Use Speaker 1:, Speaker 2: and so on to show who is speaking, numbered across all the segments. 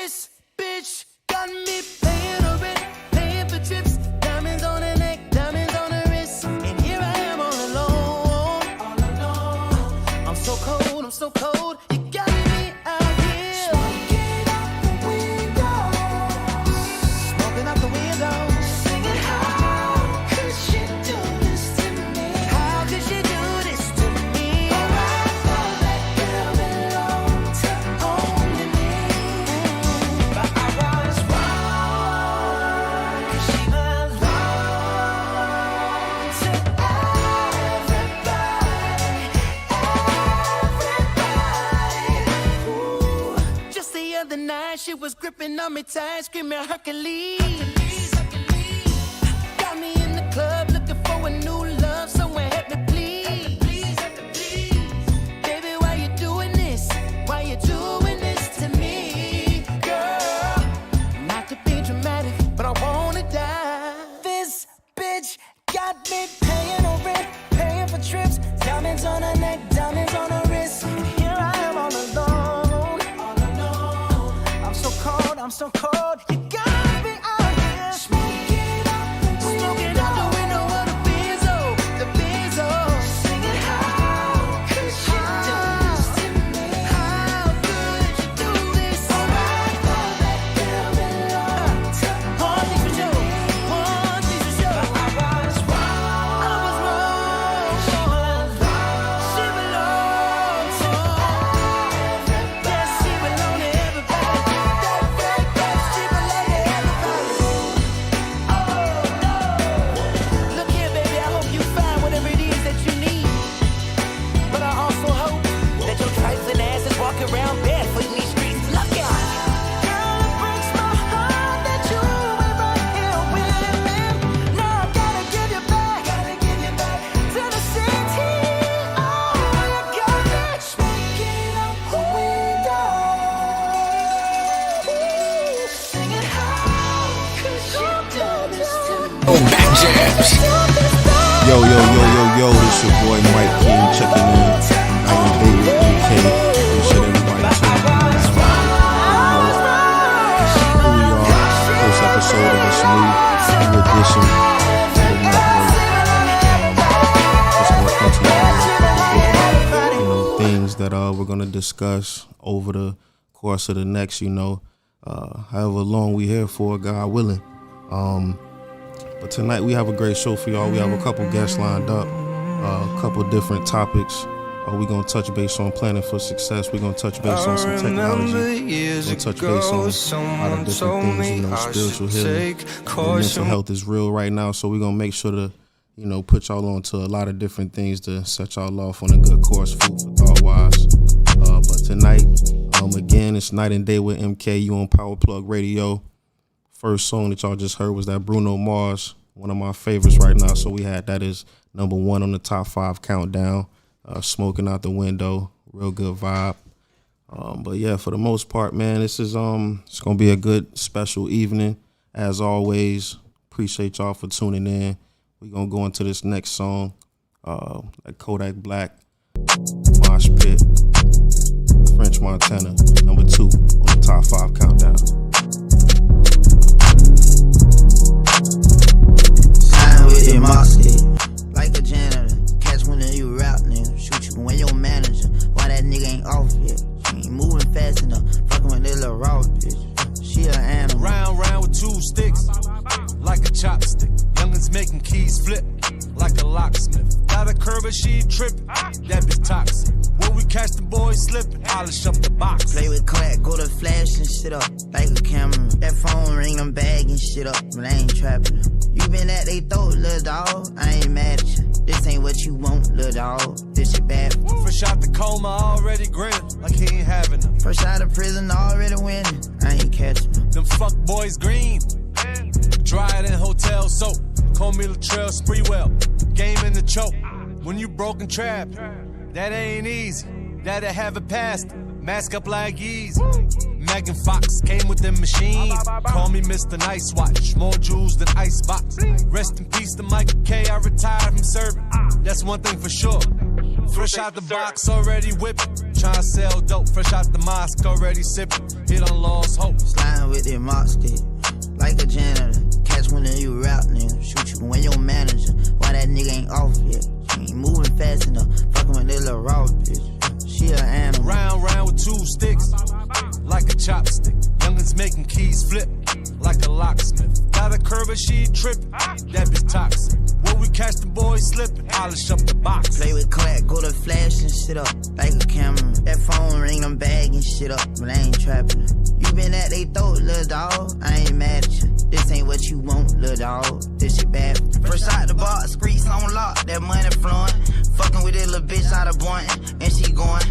Speaker 1: This bitch got me paying her rent, paying for trips, diamonds on her neck, diamonds on her wrist, and here I am all alone. I'm so cold, I'm so cold. You got me out here smoking out the window, smoking out the window. Singing, how could she do this to me? How could she do this to me? Oh, I thought that girl belonged to only me, but I was wrong, 'cause she belonged to everybody. Ooh. Just the other night, she was gripping on me tight, screaming Hercules. Got me in the club looking for a new love, someone help me please. Baby, why you doing this? Why you doing this to me, girl? Not to be dramatic, but I wanna die. This bitch got me paying her rent, paying for trips, diamonds on her neck, diamonds on her wrist. And here I am all alone. I'm so cold, I'm so cold. You got me out here smoking out the window of the Benzo, the Benzo. Singing, how could she do this to me? How could you do this? Oh, I thought that girl belonged to one thing for sure, one thing for sure. But I was wrong, she belonged to everybody. Yes, she belonged to everybody. That fact that she belonged to everybody. Oh no! Look here, baby, I hope you find whatever it is that you need. But I also hope that your trifling ass is walking around barefoot in these streets. Look out! Girl, it breaks my heart that you ain't right here with me. Now I gotta give you back to the city. Oh, you got me smoking out the window, singing, how could you do this to me?
Speaker 2: Yo, this your boy Mike King checking in. I am David MK. Make sure everybody tune in. Here we are, first episode of this new edition to the network. Just gonna come to you with things that we're gonna discuss over the course of the next, however long we here for, God willing. But tonight we have a great show for y'all. We have a couple guests lined up, a couple different topics. We're going to touch base on planning for success. We're going to touch base on some technology. We're going to touch base on a lot of different things, spiritual healing. Mental health is real right now, so we're going to make sure to, put y'all on to a lot of different things to set y'all off on a good course, food for thought-wise. But tonight, again, it's Night and Day with MK. You on Power Plug Radio. First song that y'all just heard was that Bruno Mars, one of my favorites right now. So we had that is number 1 on the top 5 countdown. Smoking out the window, real good vibe. But yeah, for the most part, man, this is it's gonna be a good special evening as always. Appreciate y'all for tuning in. We're gonna go into this next song, like Kodak Black, Mosh Pit, French Montana, number 2 on the top 5 countdown.
Speaker 3: With your moxie, like a janitor. Catch one of you rap nigga. Shoot you when your manager. Why that nigga ain't off yet? She ain't moving fast enough. Fucking with this little raw bitch. She an animal.
Speaker 4: Round with 2 sticks, like a chopstick. Youngins making keys flip, like a locksmith. Got a curve and she trippin', that bitch toxic. When we catch the boys slippin', polish up the box.
Speaker 3: Play with crack, go to flash and shit up, like a camera. That phone ring, I'm bagging shit up, but I ain't trapping her. You been at they throat, little dog, I ain't mad at you. This ain't what you want, little dog, this shit bad.
Speaker 4: Fresh out the coma, already grinning, like he ain't having her.
Speaker 3: Fresh out of prison, already winning, I ain't catching her.
Speaker 4: Them fuck boys green, dry it in hotel soap. Call me Latrell Sprewell, game in the choke. When you broken trap, that ain't easy. That'll have it past, mask up like Yeezy. Megan Fox came with them machines. Call me Mr. Nice Watch, more jewels than Icebox. Rest in peace to Michael K, I retired from serving. That's one thing for sure. Fresh out the box, already whipping. Tryna sell dope, fresh out the mosque, already sipping. Hit on lost hope.
Speaker 3: Sliding with that mop stick, like a janitor. Catch one of you rap niggas, shoot you when your manager. Why that nigga ain't off yet? She ain't moving fast enough. Fucking with that little raw bitch. She an animal.
Speaker 4: Round with 2 sticks, like a chopstick. Youngins making keys flip, like a locksmith. Got a curve and she trippin', that bitch toxic. When we catch the boys slippin', polish up the box.
Speaker 3: Play with clack, go to flash and shit up, like a camera. That phone ring, I'm bagging shit up, but I ain't trapping. You been at they throat, little dog, I ain't mad at you. This ain't what you want, little dog, this shit bad. First out the box, streets on lock, that money flowing. Fucking with that little bitch out of Boynton, and she going.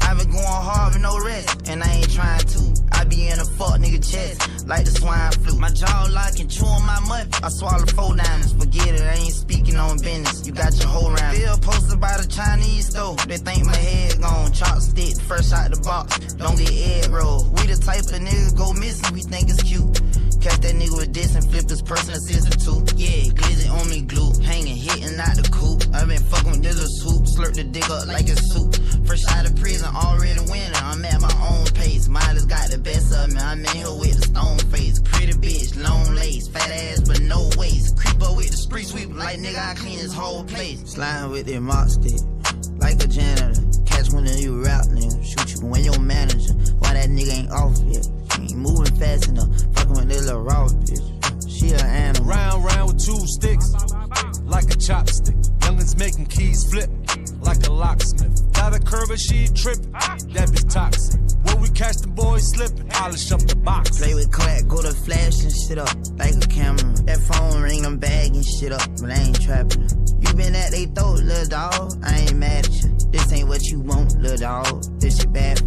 Speaker 3: I been going hard with no rest, and I ain't trying to. I be in a fuck nigga chest, like the swine flu. My jaw locking, chewing my muffin. I swallow 4 diamonds, forget it, I ain't speaking on business. You got your whole round. Bill posted by the Chinese store. They think my head gone. Chopstick, fresh out the box. Don't get egg roll. We the type of niggas go missing, we think it's cute. Catch that nigga with this and flip his person assistant too. Yeah, glizzy on me glue. Hanging, hitting out the coop. I been fucking with this little soup. Slurp the dick up like it's soup. Fresh out of prison, already winning. I'm at my own pace. Miley's got the best of me. I'm in here with the stone face. Pretty bitch, long lace. Fat ass, but no waist. Creep up with the street sweep. Like nigga, I clean this whole place. Sliding with that mop stick, like a janitor. Catch one of you rap niggas. Shoot you when your manager. Why that nigga ain't off yet? She ain't moving fast enough. Fucking with that little raw bitch. She an animal.
Speaker 4: Round with 2 sticks, like a chopstick. Youngins making keys flip, like a locksmith. Got a curve and she trippin', that bitch toxic. When we catch the boys slippin', polish up the box.
Speaker 3: Play with clack, go to flash and shit up, like a camera. That phone ring, I'm bagging shit up, but I ain't trapping. You been at they throat, little dog, I ain't mad at you. This ain't what you want, little dog, this shit bad.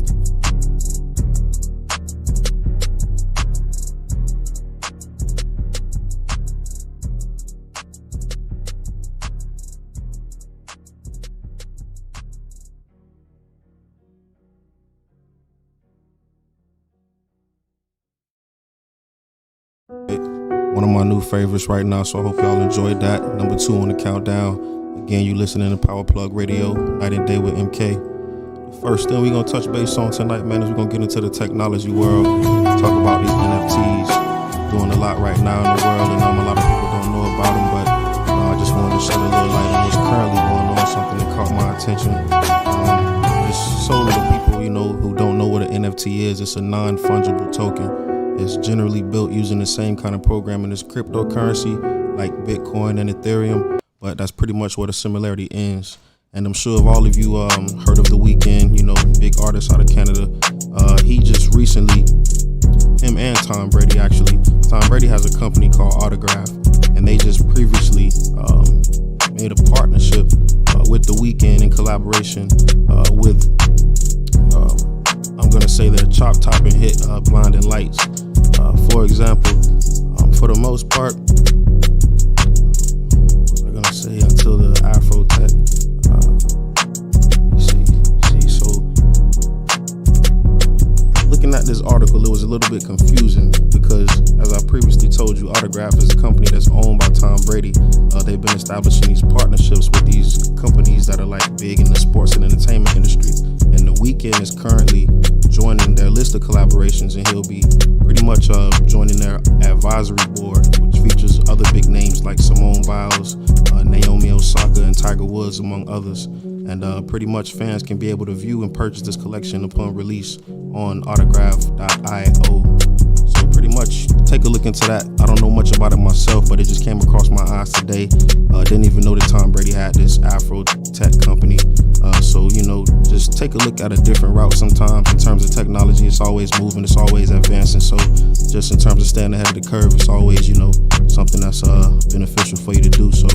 Speaker 2: One of my new favorites right now, so I hope y'all enjoyed that. Number 2 on the countdown. Again, you listening to Power Plug Radio, Night and Day with MK. The first thing we're going to touch base on tonight, man, is we're going to get into the technology world. Talk about these NFTs. Doing a lot right now in the world, and a lot of people don't know about them, but I just wanted to shed a little light on what's currently going on, something that caught my attention. Just so little people, who don't know what an NFT is. It's a non-fungible token. It's generally built using the same kind of programming as cryptocurrency, like Bitcoin and Ethereum, but that's pretty much where the similarity ends. And I'm sure if all of you heard of The Weeknd, big artist out of Canada. He just recently, him and Tom Brady actually, Tom Brady has a company called Autograph, and they just previously made a partnership with The Weeknd in collaboration with, I'm going to say their chop-topping hit, Blinding Lights. For example, for the most part, what was I gonna say, until the Afro Tech, so looking at this article, it was a little bit confusing because, as I previously told you, Autograph is a company that's owned by Tom Brady. They've been establishing these partnerships with these companies that are like big in the sports and entertainment industry. And The Weeknd is currently joining their list of collaborations, and he'll be pretty much joining their advisory board, which features other big names like Simone Biles, Naomi Osaka, and Tiger Woods, among others. And pretty much fans can be able to view and purchase this collection upon release on autograph.io. So pretty much take a look into that. I don't know much about it myself, but it just came across my eyes today. Didn't even know that Tom Brady had this Afro Tech company. So, just take a look at a different route sometimes. In terms of technology, it's always moving, it's always advancing. So just in terms of staying ahead of the curve, it's always, something that's beneficial for you to do. So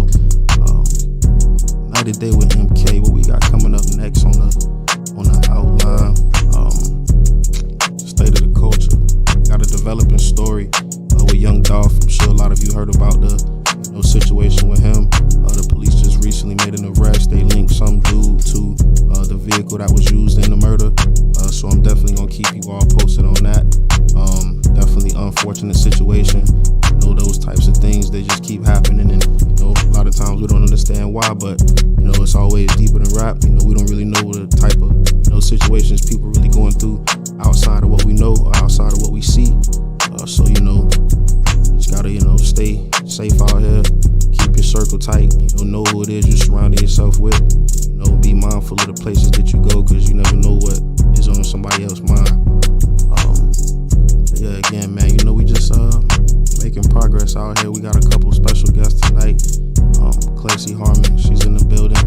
Speaker 2: Night and Day with MK, what we got coming up next on the outline? State of the culture. Got a developing story with Young Dolph. I'm sure a lot of you heard about the situation with him. The police just recently made an arrest. They linked some dude to the vehicle that was used in the murder. So I'm definitely gonna keep you all posted on that. Definitely unfortunate situation. Those types of things, they just keep happening, and a lot of times we don't understand why, but you know, it's always deeper than rap. You know, we don't really know the type of, you know, situations people really going through outside of what we know or outside of what we see. So, you know, just gotta, you know, stay safe out here. Keep your circle tight. You know who it is you're surrounding yourself with. You know, be mindful of the places that you go, because you never know what is on somebody else's mind. Yeah, again, man, you know, we just making progress out here. We got a couple special guests tonight. Clancy Harmon, she's in the building.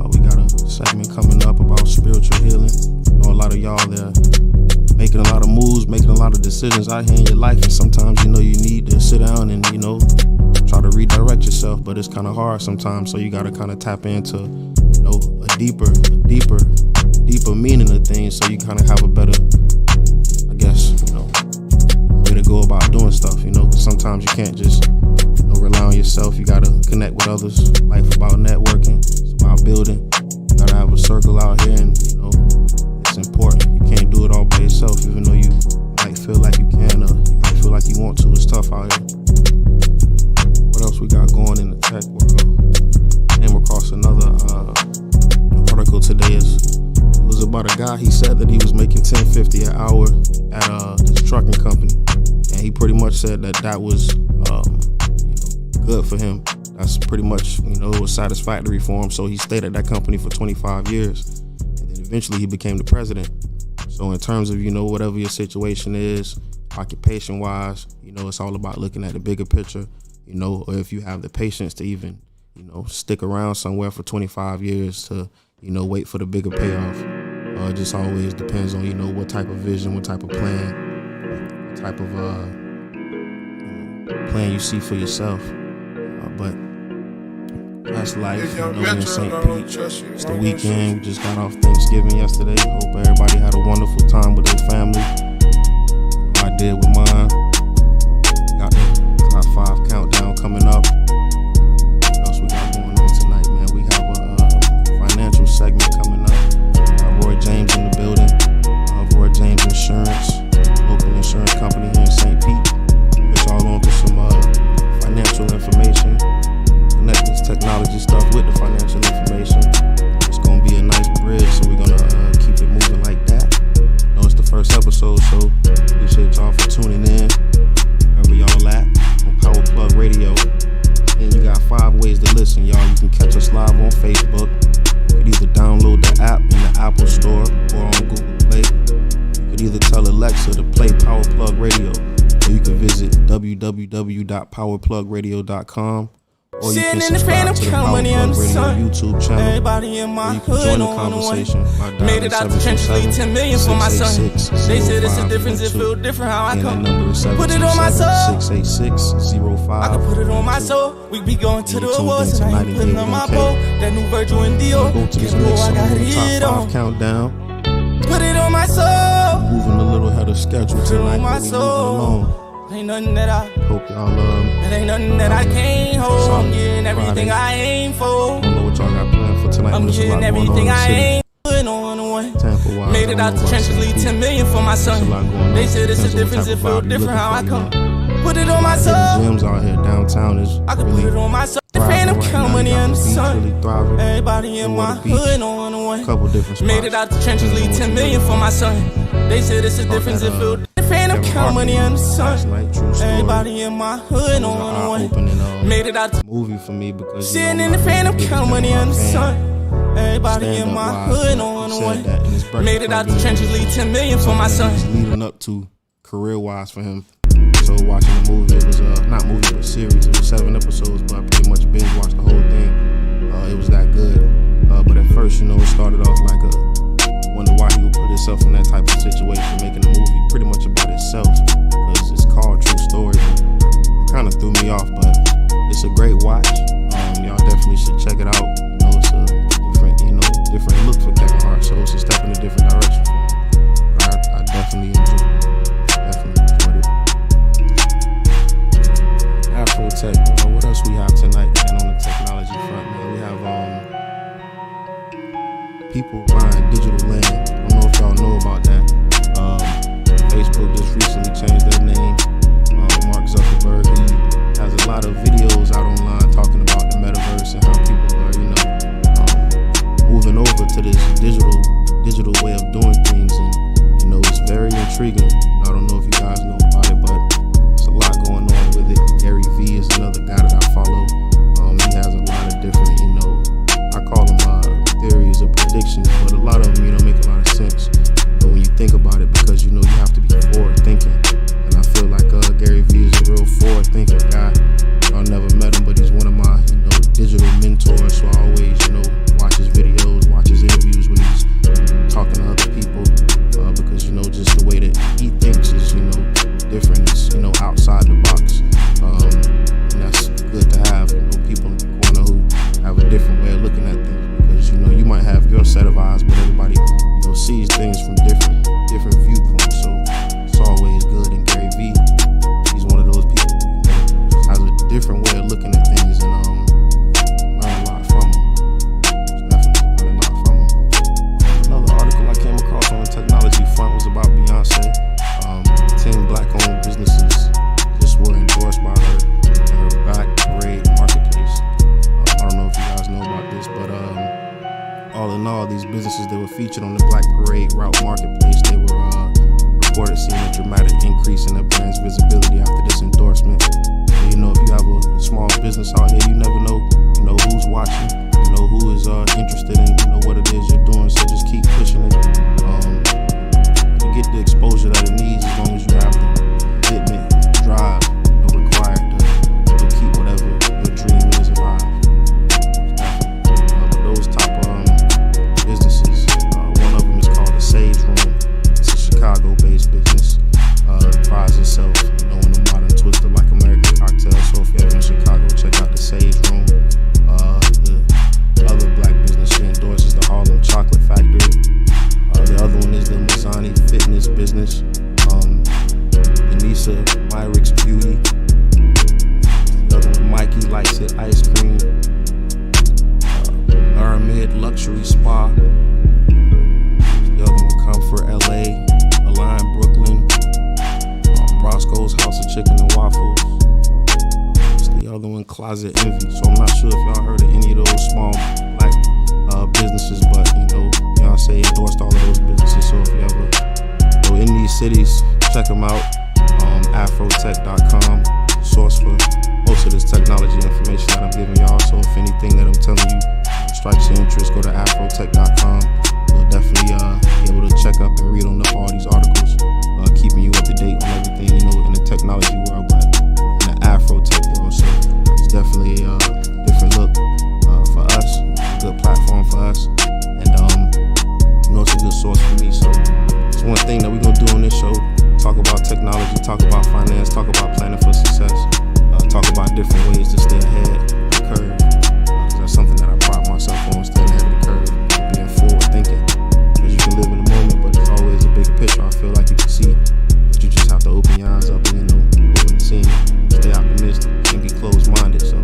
Speaker 2: We got a segment coming up about spiritual healing. You know, a lot of y'all there making a lot of moves, making a lot of decisions out here in your life, and sometimes, you know, you need to sit down and, you know, try to redirect yourself, but it's kind of hard sometimes, so you got to kind of tap into, you know, a deeper meaning of things, so you kind of have a better, I guess, you know, way to go about doing stuff, you know, because sometimes you can't just, you know, rely on yourself. You got to connect with others. Life about networking, it's about building. You got to have a circle out here, and, you know, it's important. You can't do it all by yourself, even though you might feel like you can, or you might feel like you want to. It's tough out here. What else we got going in the tech world? Came across another article today. It was about a guy. He said that he was making $10.50 an hour at this trucking company, and he pretty much said that that was you know, good for him. That's pretty much, you know, it was satisfactory for him. So he stayed at that company for 25 years, and then eventually he became the president. So in terms of, you know, whatever your situation is, occupation-wise, you know, it's all about looking at the bigger picture, you know, or if you have the patience to even, you know, stick around somewhere for 25 years to, you know, wait for the bigger payoff. It just always depends on, you know, what type of vision, what type of plan, what type of plan you see for yourself. But that's life, you know, in St. Pete. It's the weekend. We just got off Thanksgiving yesterday. Hope everybody had a wonderful time with their family. I did with mine. Got the top 5 countdown coming up. What else we got going on tonight, man? We have a financial segment coming up. Roy James in the building. Roy James Insurance, local insurance company here in St. Pete. Put y'all on to some financial information. Connect this technology stuff with the financial information. It's gonna be a nice bridge, so we're gonna keep it moving like that. I know it's the first episode, so appreciate y'all for tuning in. Wherever y'all at on Power Plug Radio. And you got 5 ways to listen, y'all. You can catch us live on Facebook. You could either download the app in the Apple Store or on Google Play. You could either tell Alexa to play Power Plug Radio, or you can visit www.powerplugradio.com. Or you can subscribe to the Power Plug Radio YouTube channel. Everybody in my hood, you can join the conversation by dialing 727-686-0512.
Speaker 3: They said it's a difference, it feel different how I come.
Speaker 2: Put it on my soul. 686-0512.
Speaker 3: I can put it on my soul. We be going to the awards and I ain't putting on my bowl. That new Virgil and Dior.
Speaker 2: Go to this next song on the top 5 countdown.
Speaker 3: Put it on my soul.
Speaker 2: Moving a little ahead of schedule tonight, but we moving along.
Speaker 3: Ain't nothing that I
Speaker 2: hope y'all
Speaker 3: it ain't nothing that I can't hold. I'm getting everything I aim for.
Speaker 2: I don't know what y'all got planned for tonight,
Speaker 3: I'm
Speaker 2: but there's a lot
Speaker 3: getting
Speaker 2: going on in
Speaker 3: everything
Speaker 2: the
Speaker 3: I
Speaker 2: city.
Speaker 3: ain't putting on one.
Speaker 2: Tampa-wise,
Speaker 3: Made it out the trenches, leave 10 million for my son. They said it's a difference, it feel different how I come. Put it on my soul.
Speaker 2: Gyms out here downtown is
Speaker 3: I can
Speaker 2: really
Speaker 3: put it on my soul. The
Speaker 2: thriving
Speaker 3: phantom
Speaker 2: right
Speaker 3: count
Speaker 2: now.
Speaker 3: money
Speaker 2: You got
Speaker 3: on the
Speaker 2: the beach
Speaker 3: sun.
Speaker 2: really thriving.
Speaker 3: Everybody in my
Speaker 2: Water Beach,
Speaker 3: hood on one.
Speaker 2: a couple different spots.
Speaker 3: Made it out the trenches, leave 10 million for my son. They said it's a difference, it feel the phantom count money on the sun. Everybody in my hood on one. Made it out the
Speaker 2: movie for me because
Speaker 3: sitting in the phantom count money on the sun. Everybody in my hood on one. Made it out the trenches, leave 10 million for my son.
Speaker 2: Leading up to career-wise for him. So watching the movie, it was not movie but series. It was 7 episodes, but I pretty much binge watched the whole thing. It was that good. But at first, you know, it started off like wonder why he would put himself in that type of situation, making a movie pretty much about itself, because it's called True Story. It kind of threw me off, but it's a great watch. Y'all definitely should check it out. You know, it's a different look for Kevin Hart, so it's a step in a different direction for him. I definitely enjoyed it. Afrotech, you know, what else we have tonight, man, on the technology front, man? We have people buying digital land. I don't know if y'all know about that. Facebook just recently changed their name. Mark Zuckerberg, he has a lot of videos out online talking about the metaverse I don't know if you guys know about it, but there's a lot going on with it. Gary Vee is another guy that I follow. He has a lot of different, I call them theories or predictions, but a lot of them, make a lot of sense. But when you think about it, because you have to be forward thinking, and I feel like Gary Vee is a real forward thinking guy. I've never met him, but he's one of my, digital mentors. So I always, watch his videos, watch his interviews when he's talking to other people, because just the way that he thinks is, different. It's outside the box, and that's good to have. People in the corner who have a different way of looking at things, because you might have your set of eyes, but everybody sees things from different viewpoints. So it's always good. And Gary Vee, he's one of those people who has a different way of looking at things, and learn a lot from him. Definitely learn a lot from him. Another article I came across on the technology front was about Beyonce. 10 black-owned businesses just were endorsed by her in her Black Parade marketplace. I don't know if you guys know about this, but all in all, these businesses that were featured on the Black Parade route marketplace, they were reported seeing a dramatic increase in their brand's visibility after this endorsement. So, if you have a small business out here, you never know, who's watching, who is interested in, what it is you're doing. So just keep pushing it. You get the exposure that it needs as long as you have the commitment, drive, required to keep whatever your dream is alive. Those type businesses, one of them is called the Sage Room. It's a Chicago-based business. It prides itself, in the modern twist of like American cocktail. So if you're ever in Chicago, check out the Sage Room. The other black business she endorses, the Harlem Chocolate Factory. The other one is the Mazzani Fitness business. Denisa Myricks Beauty. The other one, Mikey Likes It Ice Cream. Aramid Luxury Spa. The other one, Comfort LA. Align Brooklyn. Roscoe's House of Chicken and Waffles. The other one, Closet Envy. So I'm not sure if y'all heard of any of those small black businesses, but Beyonce endorsed all of those businesses. So if you ever go in these cities, check them out. Afrotech.com, source for most of this technology information that I'm giving y'all. So if anything that I'm telling you strikes your interest, go to Afrotech.com. You'll definitely be able to check up and read on up all these articles, keeping you up to date on everything in the technology world, but in the Afrotech world. So it's definitely a different look for us, a good platform for us, and it's a good source for me. So it's one thing that we're gonna do on this show: talk about technology, talk about finance, talk about planning for success, talk about different ways to stay ahead of the curve. Because that's something that I pride myself on, staying ahead of the curve, being forward thinking. Because you can live in the moment, but there's always a bigger picture. I feel like you can see, but you just have to open your eyes up and open the scene, stay optimistic, and be closed-minded. So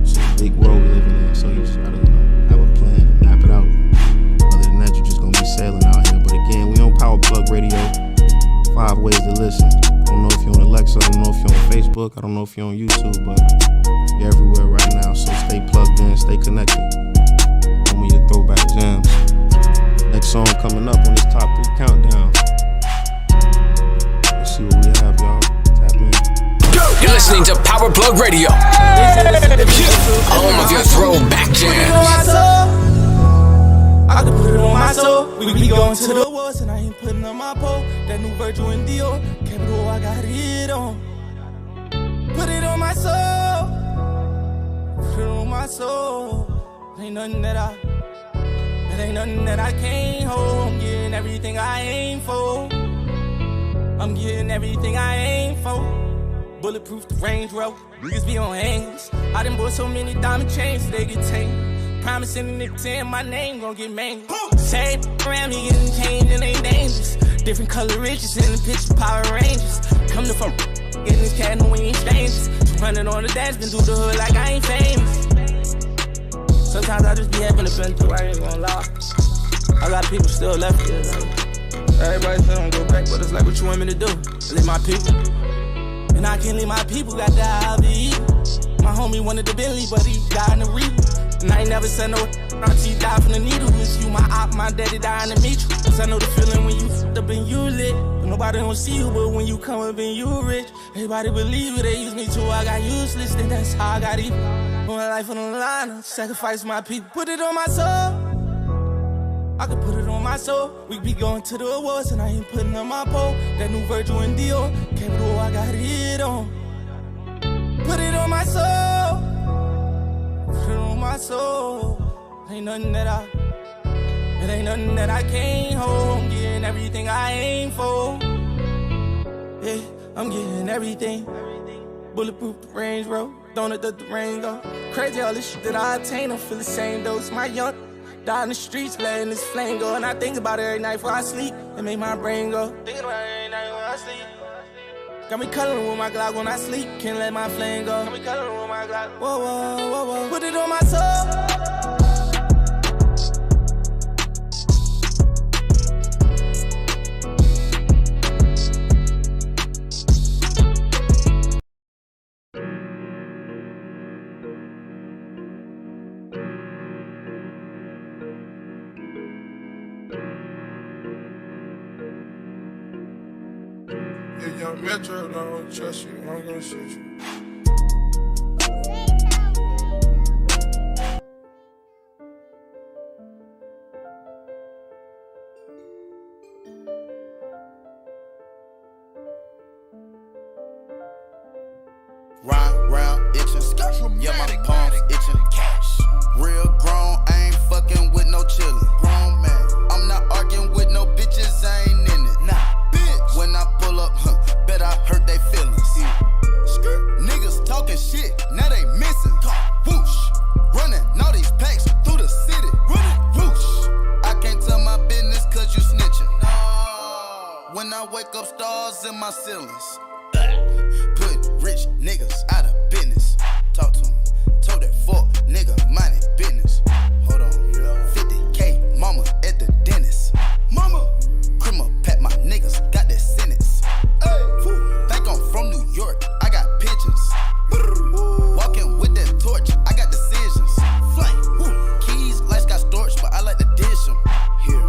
Speaker 2: it's a big world we living in. So you just gotta have a plan, map it out. Other than that, you're just gonna be sailing out here. But again, we on Power Plug Radio. 5 ways to listen. I don't know if you're on Alexa, I don't know if you're on Facebook, I don't know if you're on YouTube, but you're everywhere right now. So stay plugged in, stay connected. One of your throwback jams. Next song coming up on this top 3 countdown. Let's see what we have, y'all. Tap in.
Speaker 5: You're listening to Power Plug Radio, home of your throwback jams.
Speaker 6: I can put it on my soul. We be going to the wars and I ain't putting on my pole. That new Virgil and Dior, Capital, I got it on. Put it on my soul. Put it on my soul. Ain't nothing that I can't hold. I'm getting everything I aim for. I'm getting everything I aim for. Bulletproof the Range Rover. Niggas be on hangers. I done bought so many diamond chains they get taken. Promising the niggas in my name gon' get mangled. Same around me getting changed and they dangerous. Different color riches in the picture Power Rangers. Come to from getting this cat and we ain't strangers. 200 on the dash, been through the hood like I ain't famous. Sometimes I just be having to been through, I ain't gonna lie. I got people still left here. Everybody say I'm go back, but it's like what you want me to do? Leave my people. And I can't leave my people, got the IVE. My homie wanted the Bentley, but he died in the Reaper. And I ain't never said no, Auntie died from the needle. It's you, my op, my daddy dying to meet you. Cause I know the feeling when you f***ed up and you lit. But nobody don't see you, but when you come up and you rich, everybody believe it. They use me too, I got useless, then that's how I got even. Put my life on the line, I sacrifice my people. Put it on my soul. I could put it on my soul. We be going to the awards and I ain't putting on my pole. That new Virgil and Dior, Capital, I got it on. Put it on my soul. Put it on my soul. Ain't nothing that I can't hold. I'm getting everything I aim for. Yeah, I'm getting everything. Bulletproof the Range Road. Don't let the rain go. Crazy all this shit that I attain. I feel the same dose. My young die in the streets, letting this flame go. And I think about it every night before I sleep. It make my brain go. Thinking about it every night when I sleep. Got me cuddling with my Glock when I sleep. Can't let my flame go. Got me cuddling with my Glock. Whoa, whoa, whoa, whoa. Put it on my soul.
Speaker 7: If young Metro don't trust you, I'm gonna shoot you.
Speaker 8: Ride round itching, yeah, my palms itching. Real grown, I ain't fucking with no chillin'. Grown man, I'm not arguing with no bitches, I ain't in it. Nah, bitch. When I pull up, bet I hurt they feelings. Niggas talking shit, now they missing. Whoosh, running all these packs through the city. Whoosh, I can't tell my business cause you snitching. No. When I wake up, stars in my ceilings. Put rich niggas out of business. Talk to him. Told that fuck nigga mind his business. Hold on. 50K mama at the dentist. Mama. Criminal pat my niggas got that sentence. Hey. Think I'm from New York. I got pigeons. Walking with that torch. I got decisions. Flame. Keys, lights got storage, but I like to dish them. Here.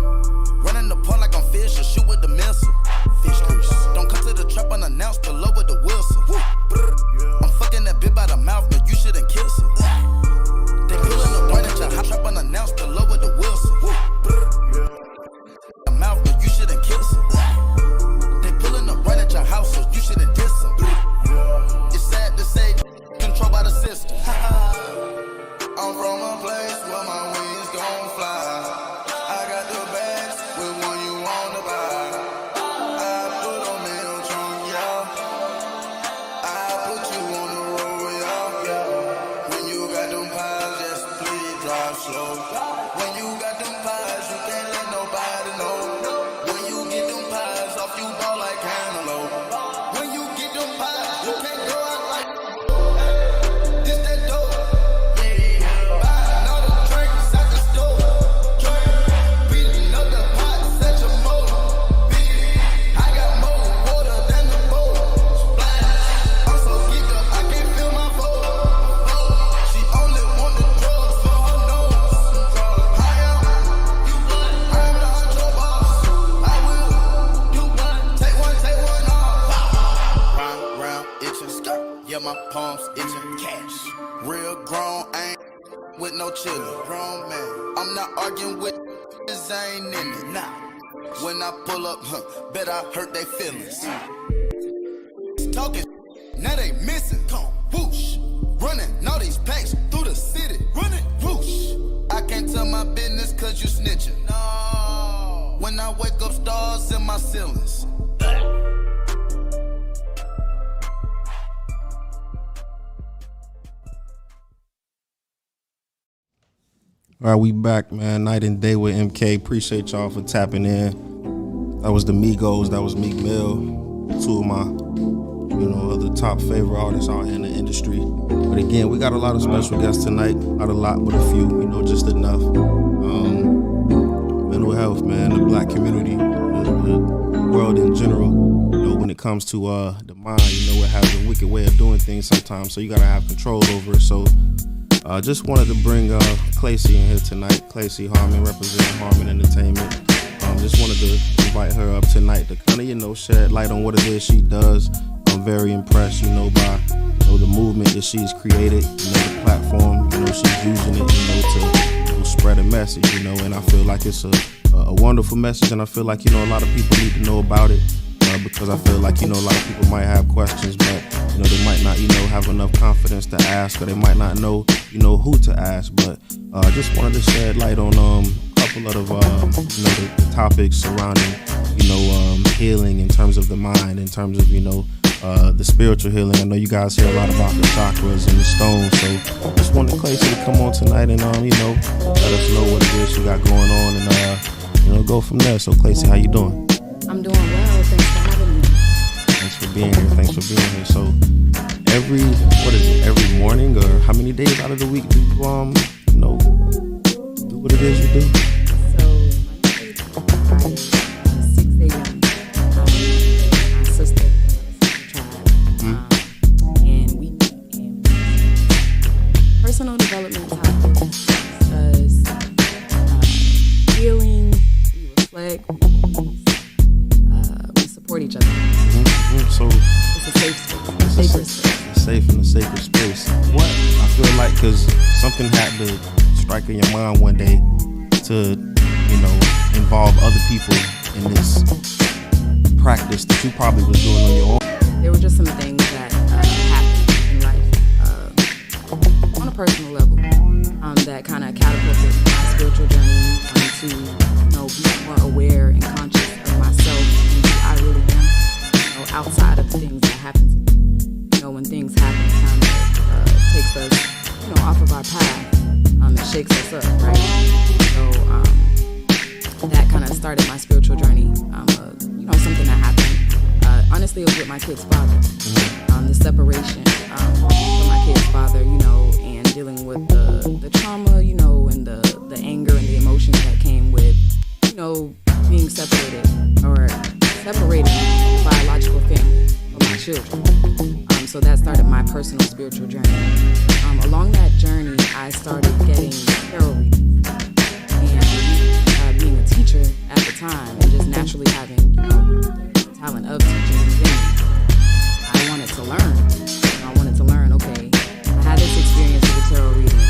Speaker 8: Running the pond like I'm fish or shoot with the missile. Fish grease. Don't come to the trap unannounced, below with the whistle. I'm fucking that bitch by the mouth, but you shouldn't kiss her. They pulling up right at your hot trap unannounced, below with the whistle. The mouth, but you shouldn't kiss her. They pulling up right at your house, so you shouldn't diss her. It's sad to say, controlled by the system. I'm from a place where my wings gon' fly. I got the bags with one you wanna buy. I put on in your trunk, yeah. I put you on the road, yeah. When you got them pies, just please drive slow. When you got them pies, you can't let nobody know. When you get them pies off, you ball like cantaloupe. When you get them pies, you can't go out like this that dope. Buying all the drinks at the store. Beating up the pots at your motor. I got more water than the boat. I'm so geeked up, I can't feel my vote. She only want the drugs for her nose. I am the huncho boss. I will do one, take one off. Round, round, itching, yeah, my palms itching. Cash, real grown, I ain't with no chillin'. Grown man, I'm not arguing with this, I ain't in it. Nah, when I pull up, bet I hurt they feelings. Talking, now they missing. Whoosh, running all these packs through the city. Whoosh, I can't tell my business cause you snitching. No. When I wake up, stars in my ceilings.
Speaker 2: All right, we back, man. Night and Day with MK. Appreciate y'all for tapping in. That was the Migos. That was Meek Mill. Two of my, other top favorite artists out here in the industry. But again, we got a lot of special guests tonight. Not a lot, but a few. Just enough. Mental health, man. The black community, the world in general. When it comes to the mind, it has a wicked way of doing things sometimes. So you gotta have control over it. So Just wanted to bring Clacy in here tonight. Clacy Harmon, representing Harmon Entertainment. Just wanted to invite her up tonight to kind of, shed light on what it is she does. I'm very impressed, by, the movement that she's created, the platform, she's using it, to spread a message, and I feel like it's a wonderful message, and I feel like, a lot of people need to know about it, because I feel like, a lot of people might have questions, but, they might not, have enough confidence to ask, or they might not know, who to ask, but I just wanted to shed light on a couple of, the topics surrounding, healing in terms of the mind, in terms of, the spiritual healing. I know you guys hear a lot about the chakras and the stones, so just wanted Clacy to come on tonight and, let us know what it is you got going on and, go from there. So Clacy, how you doing?
Speaker 9: I'm doing well, thanks for having me.
Speaker 2: Thanks for being here. So every morning or how many days out of the week do you, do what it is you do?
Speaker 9: So, Monday to Friday, 6 a.m., my sister and we and personal development topics as healing, we reflect, we support each other.
Speaker 2: So
Speaker 9: it's a safe space, sacred space.
Speaker 2: A safe and a sacred space. What I feel like, because something had to strike in your mind one day to, involve other people in this practice that you probably was doing on your own.
Speaker 9: There were just some things that happened in life on a personal level that kind of catapulted my spiritual journey to, be more aware and conscious of myself and who I really am, outside of the things that happen to me. When things happen, it kind of takes us, off of our path. It shakes us up, right? So that kind of started my spiritual journey. Something that happened. Honestly, it was with my kid's father. The separation from my kid's father, and dealing with the trauma, and the anger and the emotions that came with, being separated or separating the biological family of my children. So that started my personal spiritual journey. Along that journey, I started getting tarot readings. And being a teacher at the time and just naturally having, the talent of teaching within me, I wanted to learn. Okay, I had this experience with a tarot reading.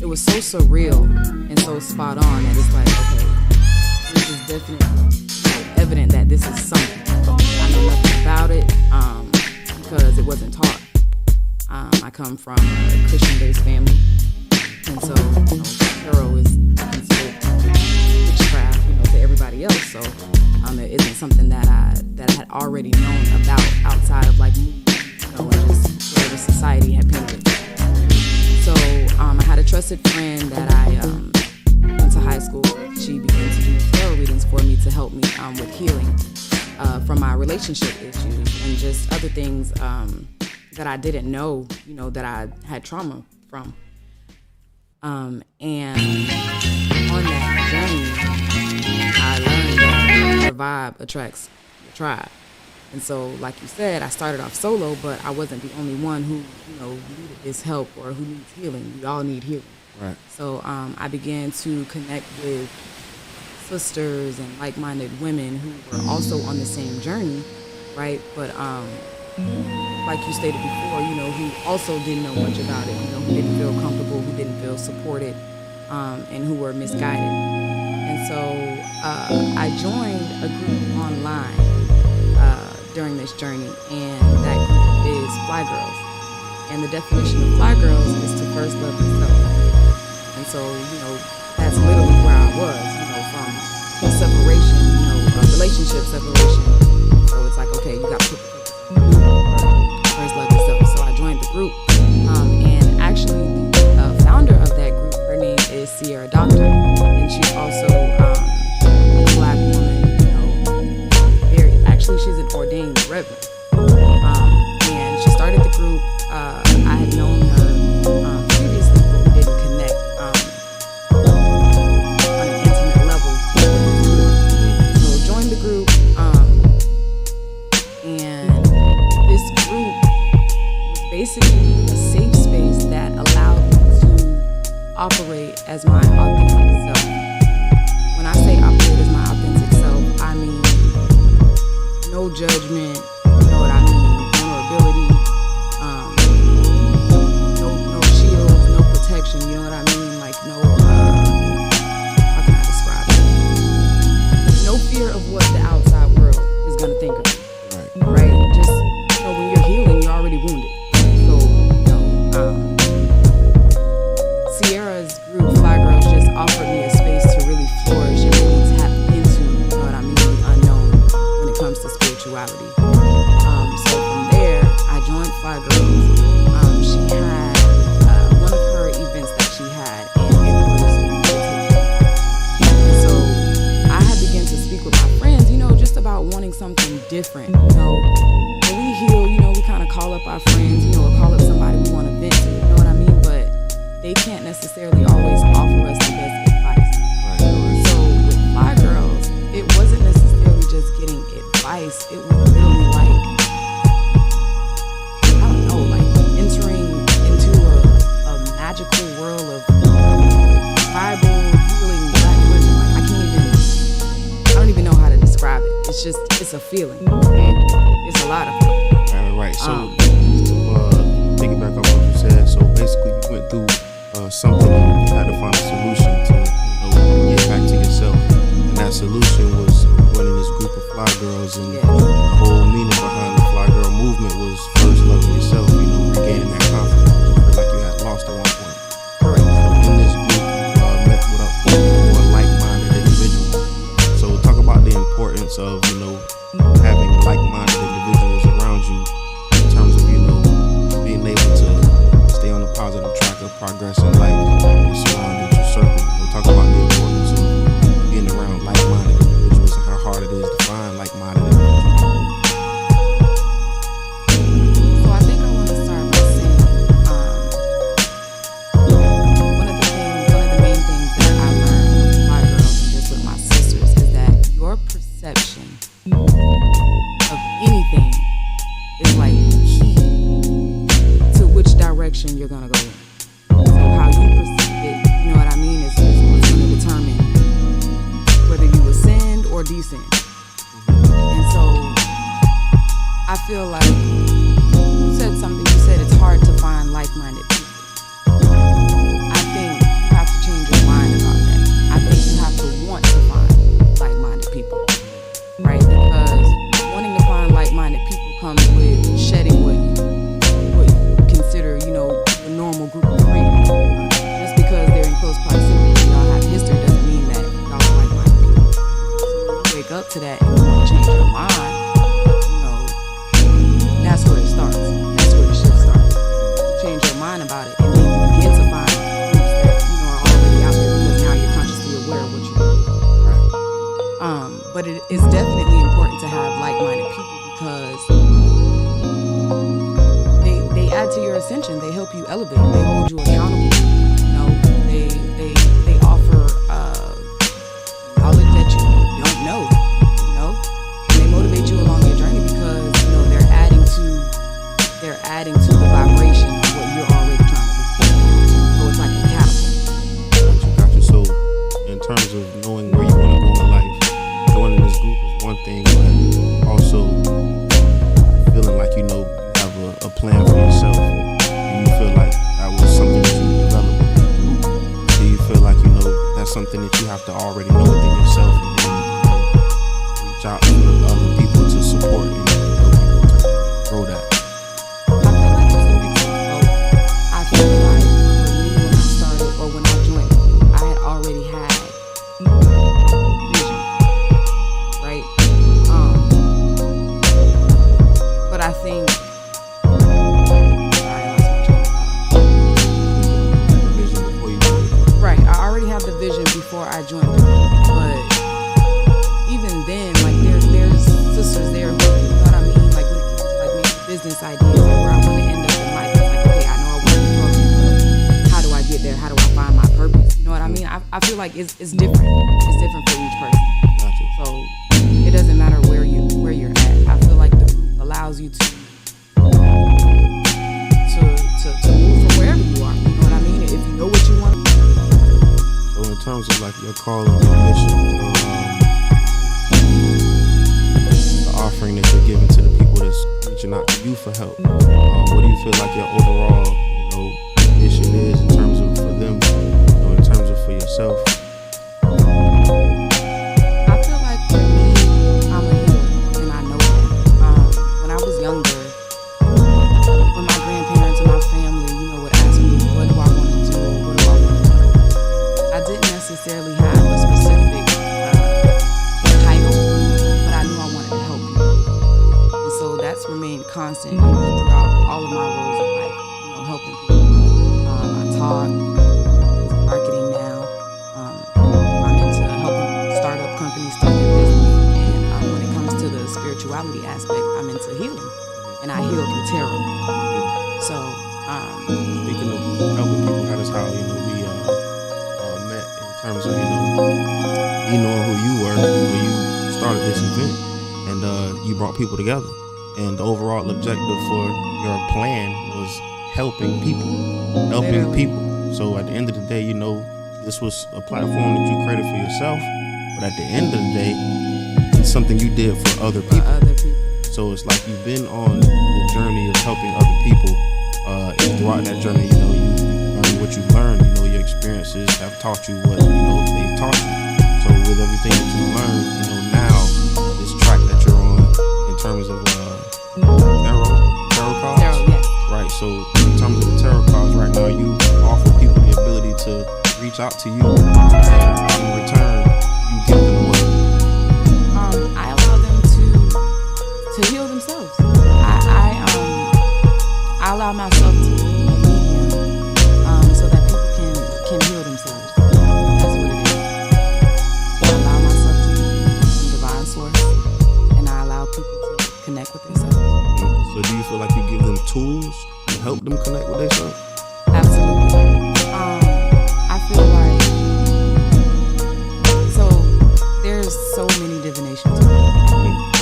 Speaker 9: It was so surreal and so spot on that it's like, okay, this is definitely evident that this is something. I know nothing about it because it wasn't taught. I come from a Christian-based family, and so tarot is considered witchcraft, to everybody else. So it isn't something that I had already known about outside of like movies, and just whatever society had painted. So I had a trusted friend that I went to high school with. She began to do tarot readings for me to help me with healing from my relationship issues and just other things that I didn't know, that I had trauma from. And on that journey, I learned that your vibe attracts your tribe. And so, like you said, I started off solo, but I wasn't the only one who, needed this help or who needs healing. We all need healing.
Speaker 2: Right. So
Speaker 9: I began to connect with sisters and like-minded women who were also on the same journey, right? But like you stated before, who also didn't know much about it, who didn't feel comfortable, who didn't feel supported, and who were misguided. And so I joined a group online during this journey, and that group is Fly Girls. And the definition of Fly Girls is to first love yourself. And so, that's literally where I was, from separation, relationship separation. So it's like, okay, you got to first love yourself. So I joined the group, and actually the founder of that group, her name is Sierra Doctor, and she's also a Black woman. She's an ordained reverend, and she started the group. I had known her previously, but we didn't connect on an intimate level. So joined the group, and this group was basically a safe space that allowed operate as my authentic self. When I say operate as my authentic self, I mean no judgment, you know what I mean, vulnerability, no shields, no protection, you know what I mean, like no, how can I describe it? No fear of what the outside world is gonna think of me, right? Just, you know, when you're healing, you're already wounded. So, you know, Sierra's group, Fly Girls, just offered me a space to really flourish and really tap into, you know what I mean, the unknown when it comes to spirituality. So from there, I joined Fly Girls. She had one of her events that she had, and it was meditation. And so I had begun to speak with my friends, you know, just about wanting something different. You know, when we heal, you know, we kind of call up our friends, you know, or call up somebody we want to vent to, you know what I mean? But they can't necessarily always offer us the best advice. So with Fly Girls, it wasn't necessarily just getting advice. It was literally like, I don't know, like entering into a magical world of tribal healing black wisdom. Like I don't even know how to describe it. It's just, it's a feeling. And it's a lot of it.
Speaker 2: Right. So to piggyback off what you said, so basically you went through something and you had to find a solution to, you know, get back to yourself. And that solution was running this group of Fly Girls, and the whole meaning behind the Fly Girl movement was first loving yourself, you know, regaining that confidence. You feel like you had lost at one point.
Speaker 9: Correct.
Speaker 2: So in this group, you met with more like-minded individuals. So talk about the importance of, you know, having like-minded individuals around you in terms of, you know, being able to stay on the positive track of progress in life, your surroundings, your circle. We'll talk about the importance of being around like-minded individuals and how hard it is to find like-minded individuals.
Speaker 9: So I think I want to start by saying, one of the main things that I learned with my girls and just with my sisters is that your perception of anything is like key to which direction you're gonna go in. So how you perceive it, you know what I mean, is what's gonna determine whether you ascend or descend. And so I feel like you said something, you said it's hard to find like-minded people. I think you have to change your mind about that. I think you have to want to find like-minded people, right? Because wanting to find like-minded people comes with shedding what you consider, you know, the normal group of friends. Just because they're in close proximity, y'all have history, doesn't mean that y'all are like-minded people. So when you wake up to that and you want to change your mind, you know, that's where it starts. That's where the shift starts. You change your mind about it, and then you begin to find groups that, you know, are already out there because now you're consciously aware of what you do. But it is definitely important to have like-minded people because they add to your ascension. They help you elevate. They hold you accountable. You know, they offer knowledge that you don't know. You know, and they motivate you along your journey because, you know, they're adding to the vibration of what you're already trying to do. So it's like a catapult.
Speaker 2: Got you. So in terms of knowing where you want to go in life, joining this group is one thing, but also feeling like, you know, you have a plan for yourself. Do you feel like that was something that you developed with the group? Do you feel like, you know, that's something that you have to already know within yourself, and then, you know, reach out to other people to support and help you grow that?
Speaker 9: I feel like it's a mix of both. I feel like for me, when I started or when I joined, I had already had vision, right? But I think, sorry, I lost my train of thought.
Speaker 2: The vision before you joined it.
Speaker 9: Right, I already had the vision before I joined them, but even then, like there's sisters there who, you know what I mean, like when it comes to like maybe business ideas or where I want to end up in life, it's like, okay, I know I want to grow, but how do I get there? How do I find my purpose? You know what I mean? I feel like it's different. It's different for each person.
Speaker 2: Gotcha.
Speaker 9: So it doesn't matter where you're at. I feel like the group allows you to move from wherever you are. You know what I mean? If you know what you want,
Speaker 2: calling, your mission, the offering that you're giving to the people that's reaching out to you for help? What do you feel like your overall, mission is in terms of for them, or in terms of for yourself?
Speaker 9: I feel like for me, I'm a healer, and I know that. When I was younger, when my grandparents and my family, would ask me, what do I want to do? What do I want to do? I didn't necessarily have a specific title, but I knew I wanted to help people. And so that's remained constant throughout all of my roles in life, helping people. I taught, marketing now. I'm into helping startup companies start their business. And when it comes to the spirituality aspect, I'm into healing. And I heal through tarot. So,
Speaker 2: speaking of helping people, that is how, we met in terms of, you knowing who you were when you started this event. And you brought people together. And the overall objective for your plan was helping people. So at the end of the day, this was a platform that you created for yourself, but at the end of the day, it's something you did for other people. So it's like you've been on the journey of helping other people, and throughout that journey, you learned what you learned. Your experiences have taught you what they've taught you. So with everything that you learned, now this track that you're on in terms of tarot cards, right? So in terms of the tarot cards right now, you offer people the ability to reach out to you, and in return, you give them what?
Speaker 9: I allow them to heal themselves. I allow myself to be a medium, so that people can heal themselves. That's what it is. I allow myself to be a divine source, and I allow people to connect with themselves.
Speaker 2: So do you feel like you give them tools to help them connect with themselves?
Speaker 9: Absolutely. I feel like, so there's so many divination tools.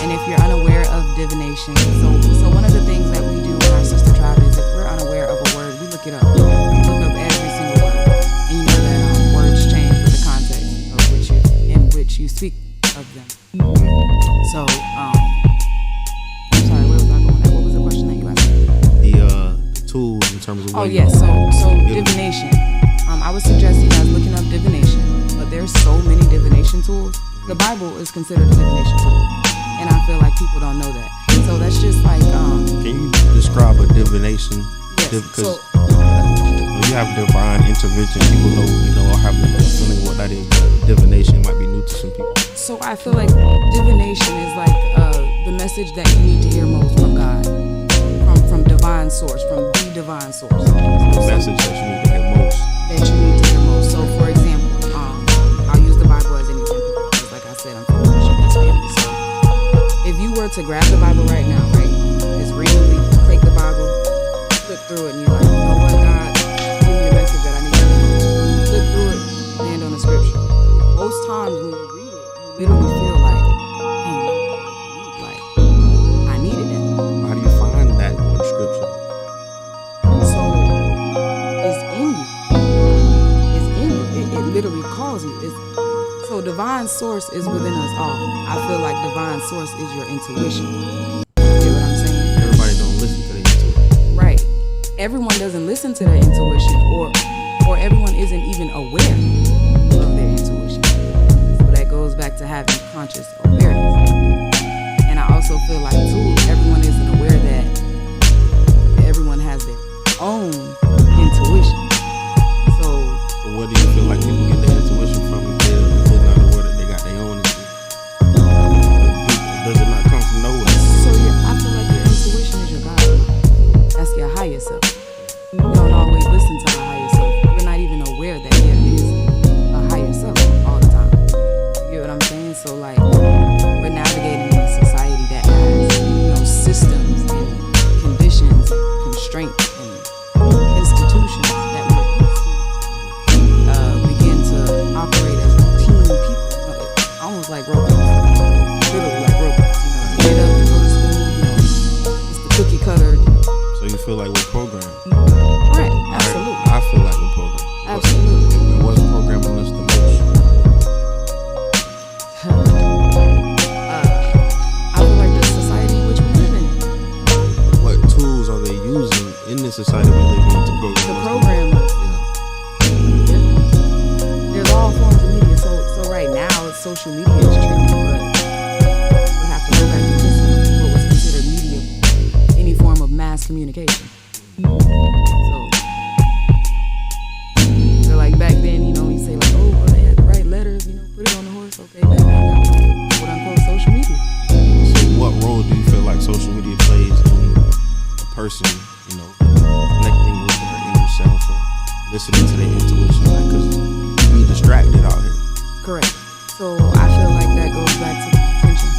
Speaker 9: And if you're unaware of divination, so one of the things that we do in our sister tribe is if we're unaware of a word, we look it up. We look up every single word. And you know that words change with the context in which you speak of them. So, I'm sorry, where was I going at? What was the question that you asked?
Speaker 2: The tools in terms of what
Speaker 9: so divination. I would suggest you guys looking up divination, but there's so many divination tools. The Bible is considered a divination tool, and I feel like people don't know that. So that's just like
Speaker 2: Can you describe a divination?
Speaker 9: Yes.
Speaker 2: Because when you have divine intervention, people know, or have a feeling what that is. But divination might be new to some people.
Speaker 9: So I feel like divination is like the message that you need to hear most from God, from divine source, from the divine source.
Speaker 2: The message that you need to hear most.
Speaker 9: So for example, I'll use the Bible as an example because, like I said, I'm from the Christian family. So if you were to grab the Bible right now, right, just randomly take the Bible, flip through it, and you're like, you know what, God, give me the message that I need to hear. Flip through it, land on the scripture. Most times when you read it, you literally feel like, dang, like I needed that.
Speaker 2: How do you find that one scripture?
Speaker 9: So it's in you. It literally calls you. So divine source is within us all. I feel like divine source is your intuition. You get what I'm saying?
Speaker 2: Everybody don't listen to their intuition.
Speaker 9: Right. Everyone doesn't listen to their intuition, or everyone isn't even aware of their intuition. So that goes back to having conscious awareness. And I also feel like too, everyone isn't aware that everyone has their own intuition. So
Speaker 2: where do you feel like people get their intuition from if they're not aware that they got their own intuition? Does it not come from nowhere?
Speaker 9: So I feel like your intuition is your God. That's your higher self. You don't always listen to the higher self. You're not even aware that there is a higher self all the time. You get what I'm saying? So like, we're navigating in a society that has, systems and conditions and constraints and institutions that we're used to begin to operate as routine people. Almost like robots. Literally like robots. You get up, you go to school, it's the cookie cutter.
Speaker 2: So you feel like we're programmed?
Speaker 9: Right, absolutely.
Speaker 2: I feel like we're programmed.
Speaker 9: Absolutely.
Speaker 2: It wasn't programming us the most. society we live in to program.
Speaker 9: The programmers.
Speaker 2: Yeah.
Speaker 9: There's all forms of media. So right now, it's social media is tricky, but we have to go back to just what was considered media, any form of mass communication. So like back then, you know, you say like, oh, well, they had to write letters, you know, put it on the horse. Okay, back now, quote unquote social media.
Speaker 2: So what role do you feel like social media plays in a person, you know, connecting with their inner self or listening to their intuition? Like, because we distracted out here.
Speaker 9: Correct. So I feel like that goes back to the intention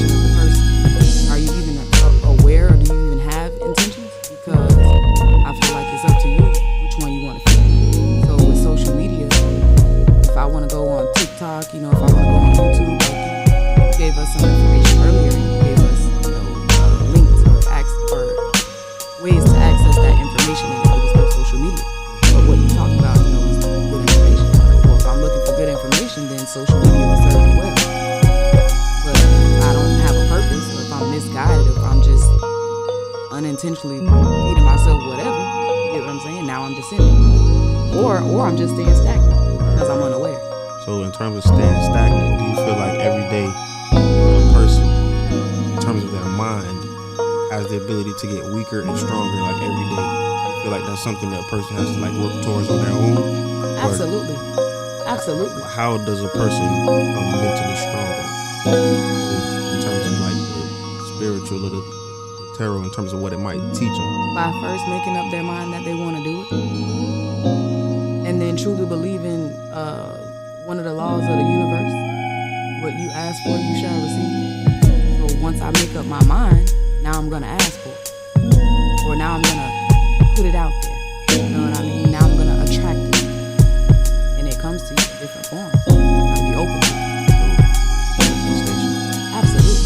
Speaker 9: of the person. Are you even aware, or do you even have intentions? Because I feel like it's up to you which one you want to feel. So with social media, if I want to go on TikTok, you know, if I want to go on YouTube, like you gave us some information earlier, and you gave us, you know, links or ways to access that information, and it was through social media. But what you talked about, you know, was good information. Well, if I'm looking for good information, then social media will serve me well. But I don't have a purpose, or if I'm misguided, or if I'm just unintentionally feeding myself whatever, you get what I'm saying? Now I'm descending. Or I'm just staying stagnant because I'm unaware.
Speaker 2: So in terms of staying stagnant, do you feel like every day a person, in terms of their mind, has the ability to get weaker and stronger, like every day? You feel like that's something that a person has to like work towards on their own?
Speaker 9: Absolutely. Absolutely.
Speaker 2: How does a person become mentally stronger in terms of like the spiritual or the tarot, in terms of what it might teach them?
Speaker 9: By first making up their mind that they want to do it, and then truly believing one of the laws of the universe: what you ask for, you shall receive. So once I make up my mind, now I'm gonna ask for it, or now I'm gonna put it out there. You know what I mean? Now I'm gonna attract it, and it comes to you in different forms. You gotta be open to it. Absolutely.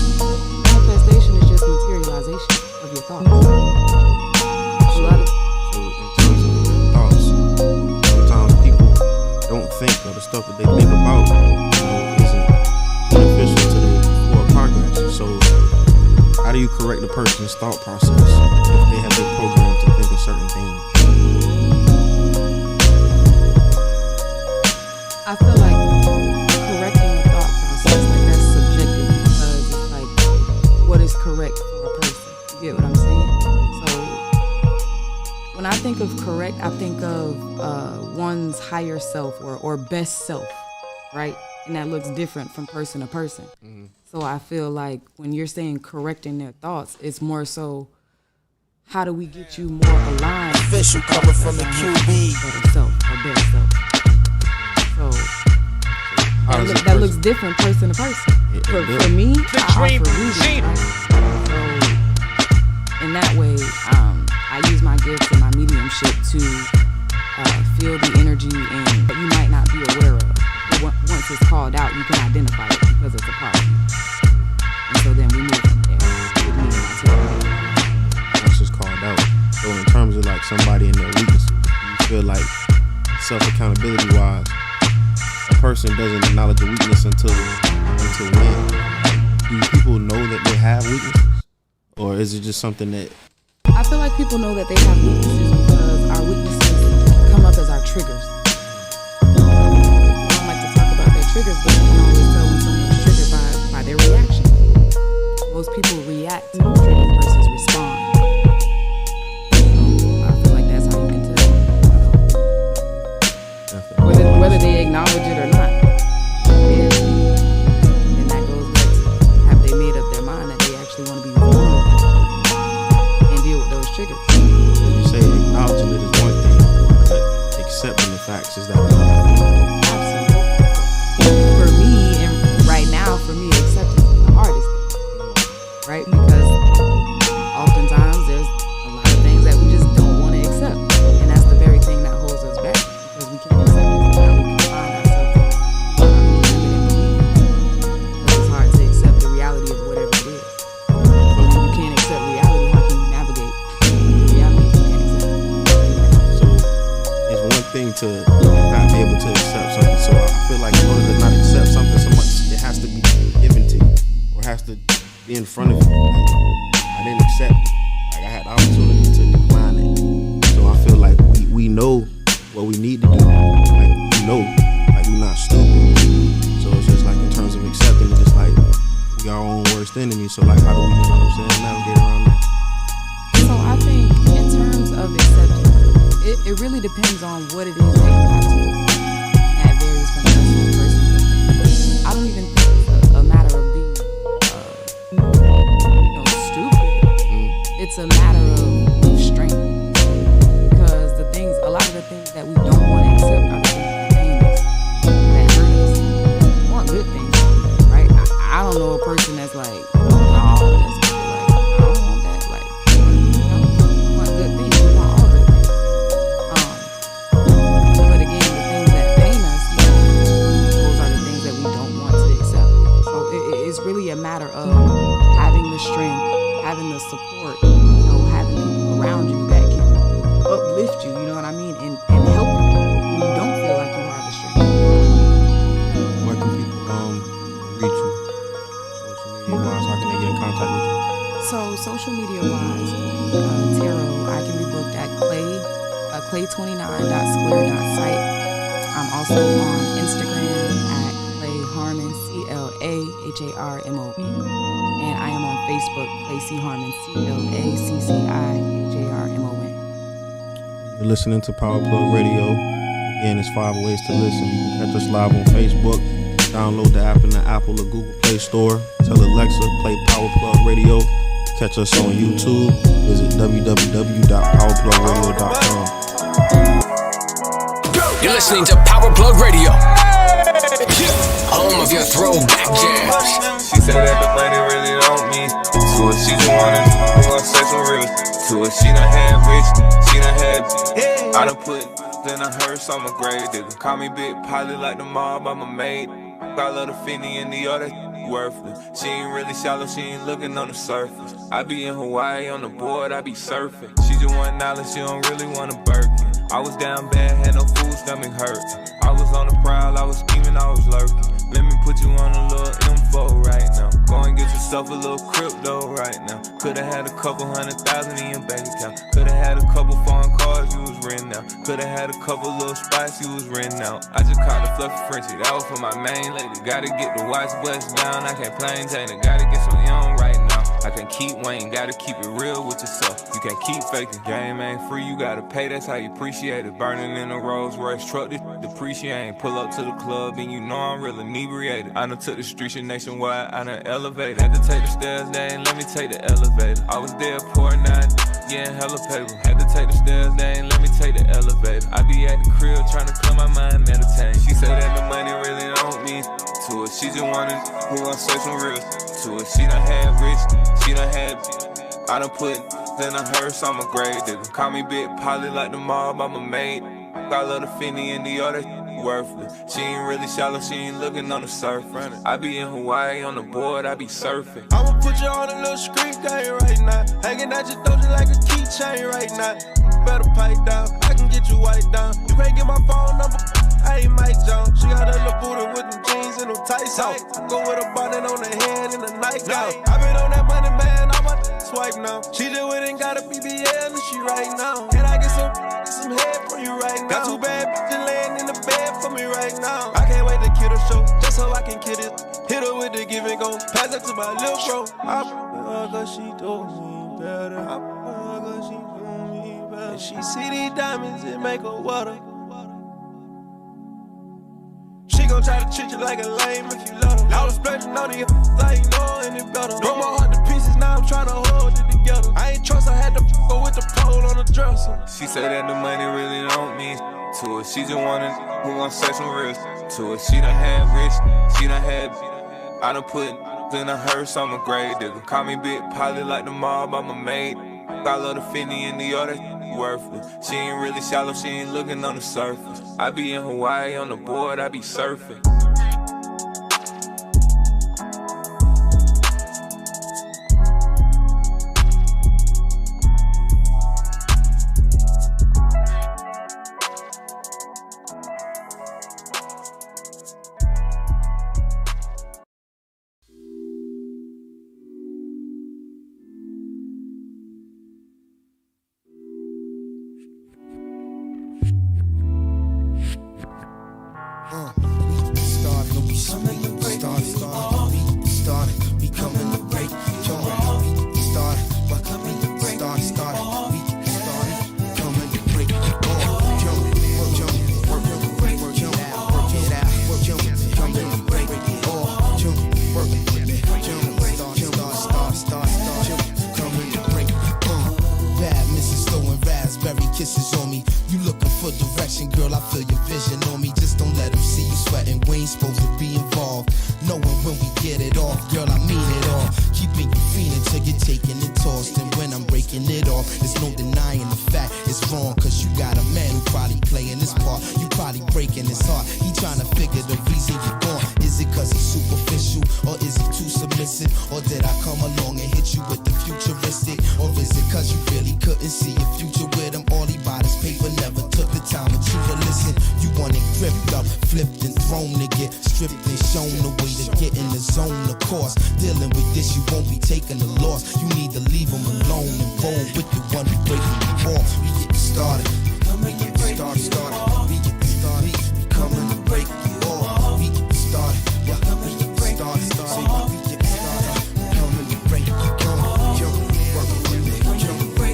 Speaker 9: Manifestation is just materialization of your thoughts.
Speaker 2: So in terms of your thoughts, sometimes people don't think, or the stuff that they think about, you know, isn't beneficial to their forward progress. So how do you correct a person's thought process if they have been programmed to think a certain thing?
Speaker 9: I feel like correcting a thought process, like that's subjective, because it's like, what is correct for a person? You get what I'm saying? So when I think of correct, I think of one's higher self or best self, right? And that looks different from person to person. Mm-hmm. So I feel like when you're saying correcting their thoughts, it's more so, how do we get you more aligned?
Speaker 1: Official coming from the QB.
Speaker 9: Better self or best self. So that looks different person to person. For me, I offer readings, right? So in that way, I use my gifts and my mediumship to feel the energy and that you might not be aware of. But once it's called out, you can identify it because it's a part of you. And so then we move from there with me and my team.
Speaker 2: Once it's called out. So in terms of like somebody in their weaknesses, do you feel like self-accountability wise, a person doesn't acknowledge a weakness until when? Do people know that they have weaknesses? Or is it just something that...
Speaker 9: I feel like people know that they have weaknesses because our weaknesses come up as our triggers. I don't like to talk about their triggers, but you can always tell when someone's triggered by their reaction. Most people react to triggers versus respond. I feel like that's how you can tell. Whether they acknowledge it or not. And that goes back to, have they made up their mind that they actually want to be vulnerable and deal with those triggers?
Speaker 2: You say acknowledging it is one thing, but accepting the facts is that another thing.
Speaker 9: Absolutely. For me, and right now, for me, acceptance is the hardest thing. Right? Because oftentimes there's a lot of things that we just don't want to accept. And that's the very thing that holds us back. Because we can't accept it. Now we can find ourselves in because it's hard to accept the reality of whatever it is. So when you can't accept reality, how can you navigate reality if you can't accept it?
Speaker 2: So it's one thing to not be able to accept something. So I feel like in order to not accept something so much, it has to be given to you or has to be in front of you. Like, I didn't accept it. Like I had the opportunity to decline it. You know what I'm saying? Navigate around that.
Speaker 9: So I think in terms of acceptance, it really depends on what it is that you have to. That varies from person to person. I don't even think it's a matter of being, stupid. It's a matter of strength. Because a lot of the things that we don't want to accept are the things that pain us, that hurt us. We want good things, right? I don't know a person that's like, oh, that's good. Like, I don't want that. Like, we want good things. We want all good things. But again, the things that pain us, those are the things that we don't want to accept. So it's really a matter of having the strength, having the support, having people around you that can uplift you, you know what I mean, and help you when you don't feel like you have the strength.
Speaker 2: Where can people reach you? Social media wise, how can they get in contact with you?
Speaker 9: So social media wise, Tarot, I can be booked at clay29.square.site. I'm also on Instagram at Clay Harmon, CLAHARMON, and I am on Facebook, Clay C Harmon, CLACCIHARMON.
Speaker 2: You're listening to Power Plug Radio. Again, it's 5 ways to listen. You can catch us live on Facebook. Download the app in the Apple or Google Play Store. Tell Alexa, play Power Plug Radio. Catch us on YouTube. Visit www.powerplugradio.com.
Speaker 5: You're listening to Power Plug Radio. Home of your throwback jams.
Speaker 10: She said that the money really don't mean to her. She just wanna say some real to her. She done had rich, she done had. I done put in a hearse, I'm a grave digger. Call me Big Polly like the mob, I'm a maid. I love the Finny in the other worthless. She ain't really shallow, she ain't looking on the surface. I be in Hawaii on the board, I be surfing. She just want knowledge, she don't really want a Birkin. I was down bad, had no food, stomach hurt. I was on the prowl, I was scheming, I was lurking. Let me put you on a little info right now. Go and get yourself a little crypto right now. Coulda had a couple 100,000 in your bank account. Coulda had a couple foreign cars you was renting out. Coulda had a couple little spots you was renting out. I just caught the fluffy Frenchie, that was for my main lady. Gotta get the watch bust down, I can't maintain it. Gotta get some on right now. I can keep waiting, gotta keep it real with yourself. You can't keep faking, game ain't free, you gotta pay, that's how you appreciate it. Burning in a Rolls Royce truck, this depreciating. Pull up to the club and you know I'm real inebriated. I done took the streets nationwide, I done elevated. Had to take the stairs, they ain't let me take the elevator. I was there pouring nine, getting hella paper. Had to take the stairs, they ain't let me take the elevator. I be at the crib trying to clear my mind, meditating. She said that the money really don't mean to her. She just wanted who gon' say some real to her. She done had rich, she done had. I done put in a hearse, I'm a grave digger. Call me Big Polly like the mob, I'm a maid. I love the Finny and the other worthless. She ain't really shallow, she ain't looking on the surface. I be in Hawaii on the board, I be surfing.
Speaker 6: I'ma put you on a little street game right now. Hanging out your doja like a keychain right now. Better pipe down, I can get you wiped down. You can't get my phone number, I ain't Mike Jones. She got a little booty with them jeans and them tights out. Go with a bonnet on the head and a nightgown. I been on that money, man, I'm a swipe now. She just went and got a BBL and she right now. Can I get some head from you right now? Got two bad bitches laying in the bed for me right now. I can't wait to kill the show, just so I can kill it. Hit her with the give and go, pass it to my little bro. I fuck her, she do me better. I fuck her, she do me better. And she see these diamonds, it make her water. She gon' try to treat you like a lame if you love her. I was splurging on the I ain't knowing it better. Broke my heart to pieces, now I'm tryna hold it together. I ain't trust, I had to go with the pole on the dresser.
Speaker 10: She said that the money really don't mean to her. She just wanted who gon' say some real to her. She done had rich, she done had. I done put in a hearse, I'm a grave digger. Call me Big Polly like the mob, I'm a maid. I love the Finny and the other worthless. She ain't really shallow, she ain't looking on the surface. I be in Hawaii on the board, I be surfing.
Speaker 11: kisses on me. You looking for direction, girl, I feel your vision on me. Just don't let them see you sweating, we ain't supposed to be involved. Knowing when we get it off, girl, I mean it all. Keeping you feeling till you're taking it tossed. And when I'm breaking it off, there's no denying the fact it's wrong. Cause you got a man who probably playing this part. You probably breaking his heart. He trying to figure the reason you're gone. Is it cause he's superficial? Or is he too submissive? Or did I come along and hit you with the futuristic? Or is it cause you really couldn't see your future with him? All he bought his paper, never took the time with you to listen. You want it gripped up, flipped and thrown to get stripped and shown the way to get in the zone. Of course, dealing with this, you won't be taking a loss. You need to leave him alone and roll with the one who breaking you off. We get started. We get started. We get started. We coming to break you off. We get started. Yeah, we get started. Say we get started. We coming to break you off.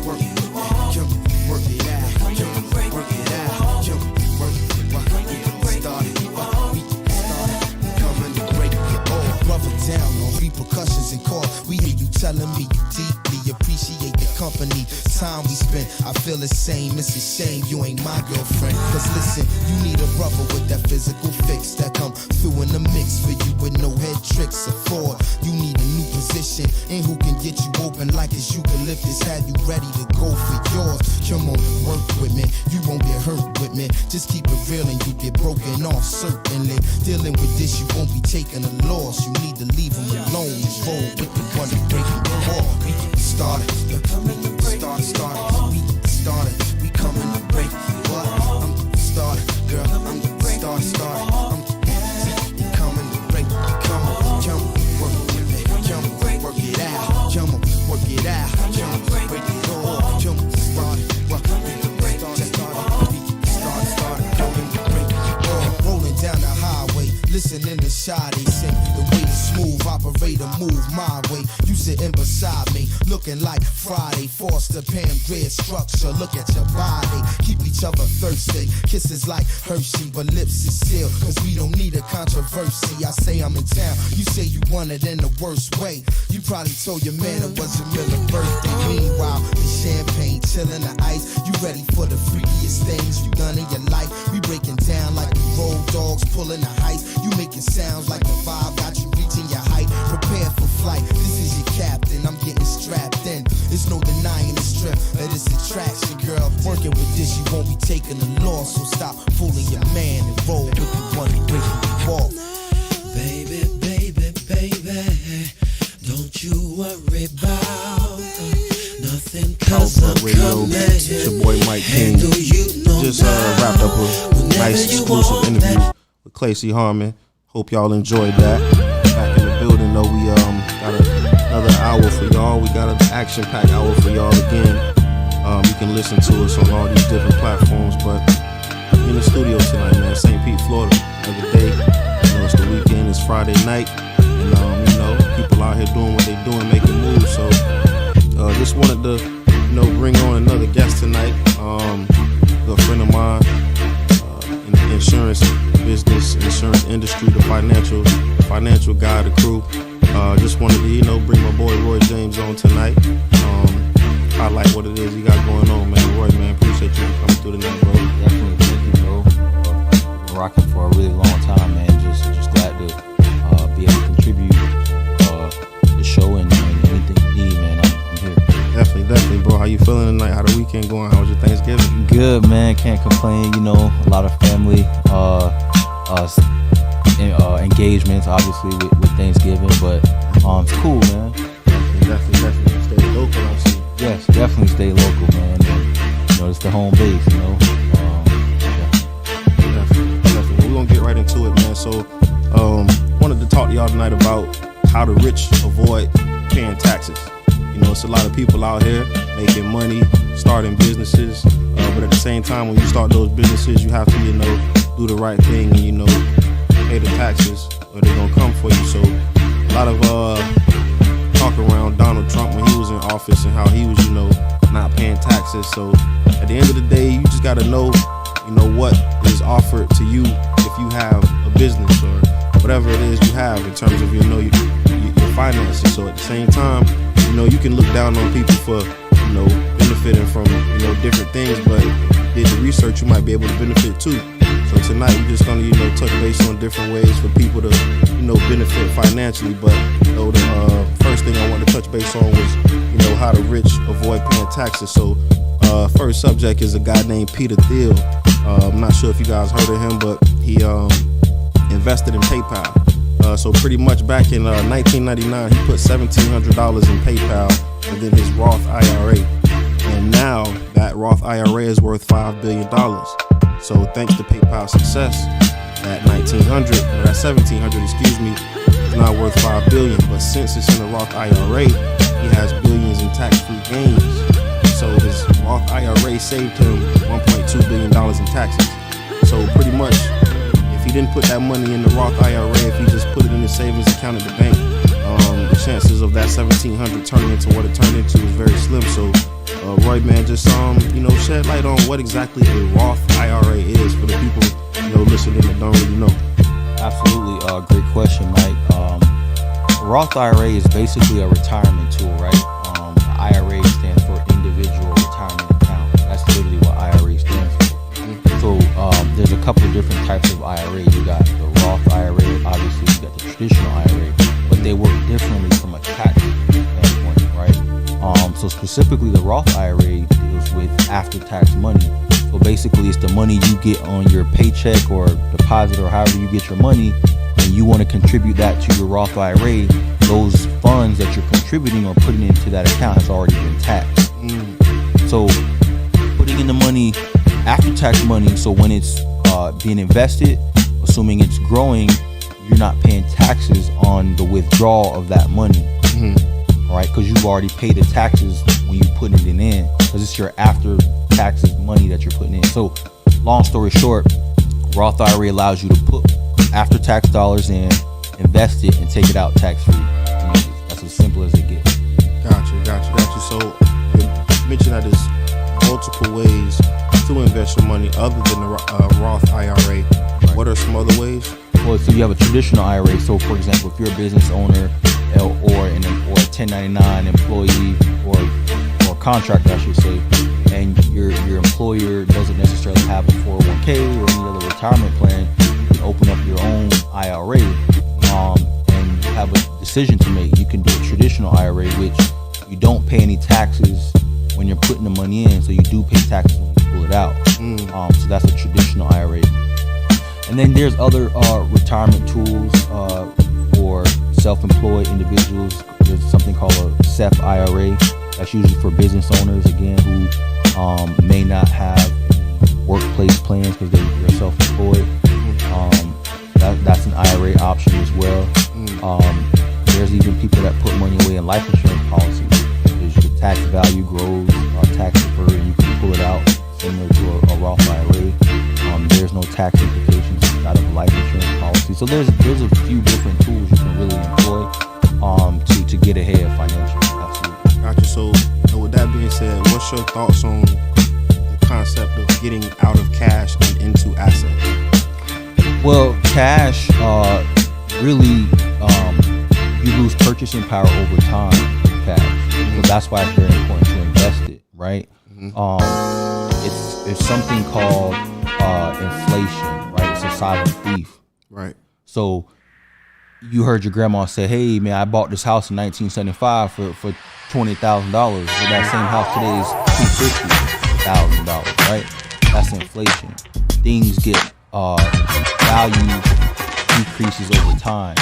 Speaker 11: Work it, work it out. Work it out. Work it out. Work it. We get started. We get started. We coming to break you off. Brother down on repercussions and call. We hear you telling me you deeply appreciate the company, time we spent. I feel the same, it's a shame you ain't my girlfriend. Cause listen, you need a brother with that physical fix that come through in the mix for you with no head tricks or fraud. You need a new position and who can get you open like it's eucalyptus. Have you ready to go for yours? Come on, work with me, you won't get hurt with me. Just keep it real and you get broken off certainly. Dealing with this, you won't be taking a loss. You need to leave him alone and roll with the one that breaking the wall. We get started. Started. We get started. We coming to break you up. I'm started, girl. I'm started. I'm coming to break you. Come on, work it, work it out. Come on, work it out. Break it all. Started. Started. Coming to break you all. Rolling down the highway, listening to Sade sing. The way the smooth operator move my way. You sitting beside me, looking like Friday. Foster, Pam, Greer structure. Look at your body. Keep each other thirsty. Kisses like Hershey, but lips is sealed. Cause we don't need a controversy. I say I'm in town. You say you want it in the worst way. You probably told your man it was your Miller birthday. Meanwhile, the champagne chilling the ice. You ready for the freakiest things you done in your life? We breaking down like we road dogs pulling the heist. You making sounds like the vibe got you reaching your height. Prepare for flight. This is your captain. I'm getting strapped in. There's no denying the strength of this attraction, girl. Working with this, you won't be taking a loss. So stop fooling your man and roll with the one who breaking the wall.
Speaker 12: Baby, don't you worry about nothing. Cause I'm coming.
Speaker 2: It's your boy Mike King. Just wrapped up a nice exclusive interview with Clacy Harmon. Hope y'all enjoyed that. Back in the building though, we got another hour for y'all. We got an action-packed hour for y'all again. You can listen to us on all these different platforms, but in the studio tonight, man, St. Pete, Florida. Another day. You know, it's the weekend. It's Friday night, and you know, people out here doing what they doing, making moves. So, just wanted to, bring on another guest tonight. A good friend of mine in the insurance business, insurance industry, the financial guy, the crew. Just wanted to, bring my boy Roy James on tonight. Highlight what it is he got going on, man. Roy, man, appreciate you coming through tonight, bro.
Speaker 13: Definitely, thank you, bro. Been rocking for a really long time, man. Just glad to be able to contribute the show and anything you need, man. I'm here.
Speaker 2: Definitely, bro. How you feeling tonight? How the weekend going? How was your Thanksgiving?
Speaker 13: Good, man. Can't complain. A lot of family engagements, obviously, with Thanksgiving, but it's cool, man.
Speaker 2: Definitely. Stay local, I see.
Speaker 13: Yes, definitely stay local, man. And, it's the home base,
Speaker 2: Definitely. We're gonna get right into it, man. So, wanted to talk to y'all tonight about how the rich avoid paying taxes. It's a lot of people out here making money, starting businesses, but at the same time, when you start those businesses, you have to, do the right thing and, pay the taxes, or they're gonna come for you. So, a lot of talk around Donald Trump when he was in office and how he was, not paying taxes. So, at the end of the day, you just gotta know, what is offered to you if you have a business or whatever it is you have in terms of, your finances. So, at the same time, you can look down on people for, benefiting from, you know, different things, but did the research, you might be able to benefit too. So tonight we're just gonna, you know, touch base on different ways for people to, you know, benefit financially. But you know, the first thing I want to touch base on was, you know, how the rich avoid paying taxes. So first subject is a guy named Peter Thiel. I'm not sure if you guys heard of him, but he invested in PayPal. So pretty much back in 1999, he put $1,700 in PayPal within his Roth IRA. And now that Roth IRA is worth $5 billion. So thanks to PayPal's success, that $1,700, excuse me, is now worth $5 billion. But since it's in the Roth IRA, he has billions in tax-free gains. So his Roth IRA saved him $1.2 billion in taxes. So pretty much, if he didn't put that money in the Roth IRA, if he just put it in his savings account at the bank, the chances of that $1,700 turning into what it turned into is very slim. So, Roy, man, just you know, shed light on what exactly a Roth IRA is for the people, you know, listening that don't really know.
Speaker 13: Absolutely, great question, Mike. Roth IRA is basically a retirement tool, right? IRA stands for Individual Retirement Account. That's literally what IRA stands for. So there's a couple of different types of IRA. You got the Roth IRA, obviously you got the traditional IRA, but they work differently from a tax standpoint, right? So specifically the Roth IRA deals with after-tax money. So basically it's the money you get on your paycheck or deposit or however you get your money, and you want to contribute that to your Roth IRA. Those funds that you're contributing or putting into that account has already been taxed. So putting in the money, after-tax money, so when it's being invested, assuming it's growing, you're not paying taxes on the withdrawal of that money. All right, because you've already paid the taxes when you put it in, because it's your after taxes money that you're putting in. So long story short, Roth IRA allows you to put after tax dollars in, invest it, and take it out tax free. That's as simple as it gets.
Speaker 2: Gotcha. So you mentioned that there's multiple ways to invest your money other than the Roth IRA. What are some other ways?
Speaker 13: Well, so you have a traditional IRA. So, for example, if you're a business owner or a 1099 employee or contractor, I should say, and your employer doesn't necessarily have a 401k or any other retirement plan, you can open up your own IRA and you have a decision to make. You can do a traditional IRA, which you don't pay any taxes when you're putting the money in, so you do pay taxes when you pull it out. So that's a traditional IRA. And then there's other retirement tools for self-employed individuals. There's something called a SEP IRA. That's usually for business owners, again, who may not have workplace plans because they're self-employed. That's an IRA option as well. There's even people that put money away in life insurance policies. There's your tax value grows, tax deferred, and you can pull it out similar to a Roth IRA. There's no tax implications out of a life insurance policy. So there's a few different tools you can really employ to get ahead financially. Absolutely.
Speaker 2: Gotcha. So with that being said, what's your thoughts on the concept of getting out of cash and into assets?
Speaker 13: Well, cash really you lose purchasing power over time with cash. So that's why it's very important to invest it, right? It's something called inflation, right? It's a silent thief.
Speaker 2: Right. So
Speaker 13: you heard your grandma say, hey, man, I bought this house in 1975 for $20,000. But that same house today is $250,000, right? That's inflation. Things get value decreases over time,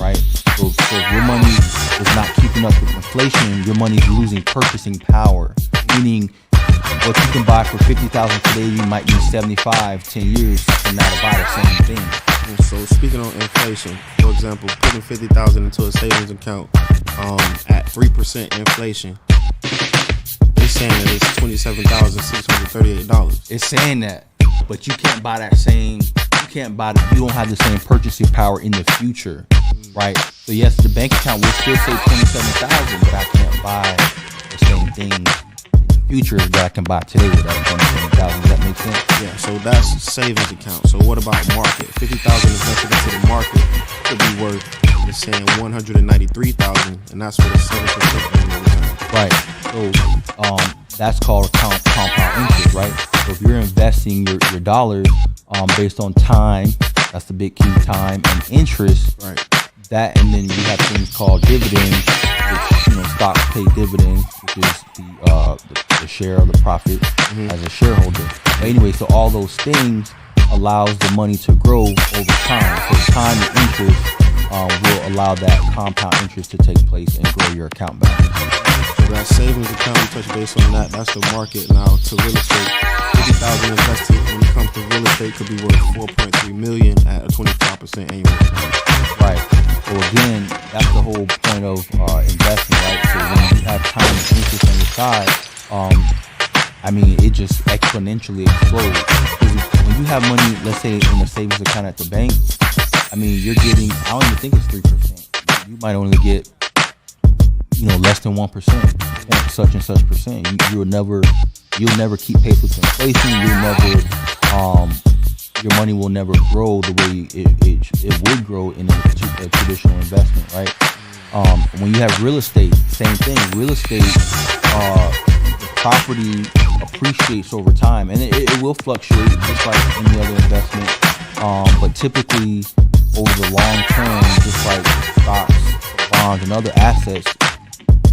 Speaker 13: right? So if your money is not keeping up with inflation, your money is losing purchasing power, meaning what you can buy for $50,000 today, you might need 75, 10 years from now to buy the same thing.
Speaker 2: So speaking on inflation, for example, putting $50,000 into a savings account at 3% inflation, it's saying that it's $27,638.
Speaker 13: It's saying that, but you can't buy that same. You don't have the same purchasing power in the future, right? So yes, the bank account will still say $27,000, but I can't buy the same thing in the future that I can buy today with that $27,000. Does that make sense?
Speaker 2: Yeah. So that's savings account. So what about market? $50,000 invested into the market could be worth, it's saying $193,000, and that's for the 7% annual return.
Speaker 13: Right. So that's called compound interest, right? So if you're investing your dollars based on time, that's the big key, time and interest.
Speaker 2: Right.
Speaker 13: That, and then you have things called dividends, which, stocks pay dividends, which is the share of the profit as a shareholder. But anyway, so all those things allows the money to grow over time. So time and interest will allow that compound interest to take place and grow your account balance.
Speaker 2: So that savings account, we touch base on that. That's the market now to real estate. 50,000 invested when it comes to real estate could be worth 4.3 million at a 25% annual return.
Speaker 13: Right. So again, that's the whole point of investing, right? So when you have time and interest on your side, it just exponentially explodes. When you have money, let's say in a savings account at the bank, you're getting, I don't even think it's 3%. You might only get, less than 1%, such and such percent. You'll never keep pace with inflation. Your money will never grow the way it would grow in a traditional investment, right? When you have real estate, same thing. Real estate, the property appreciates over time, and it will fluctuate just like any other investment. But typically, over the long term, just like stocks, bonds, and other assets,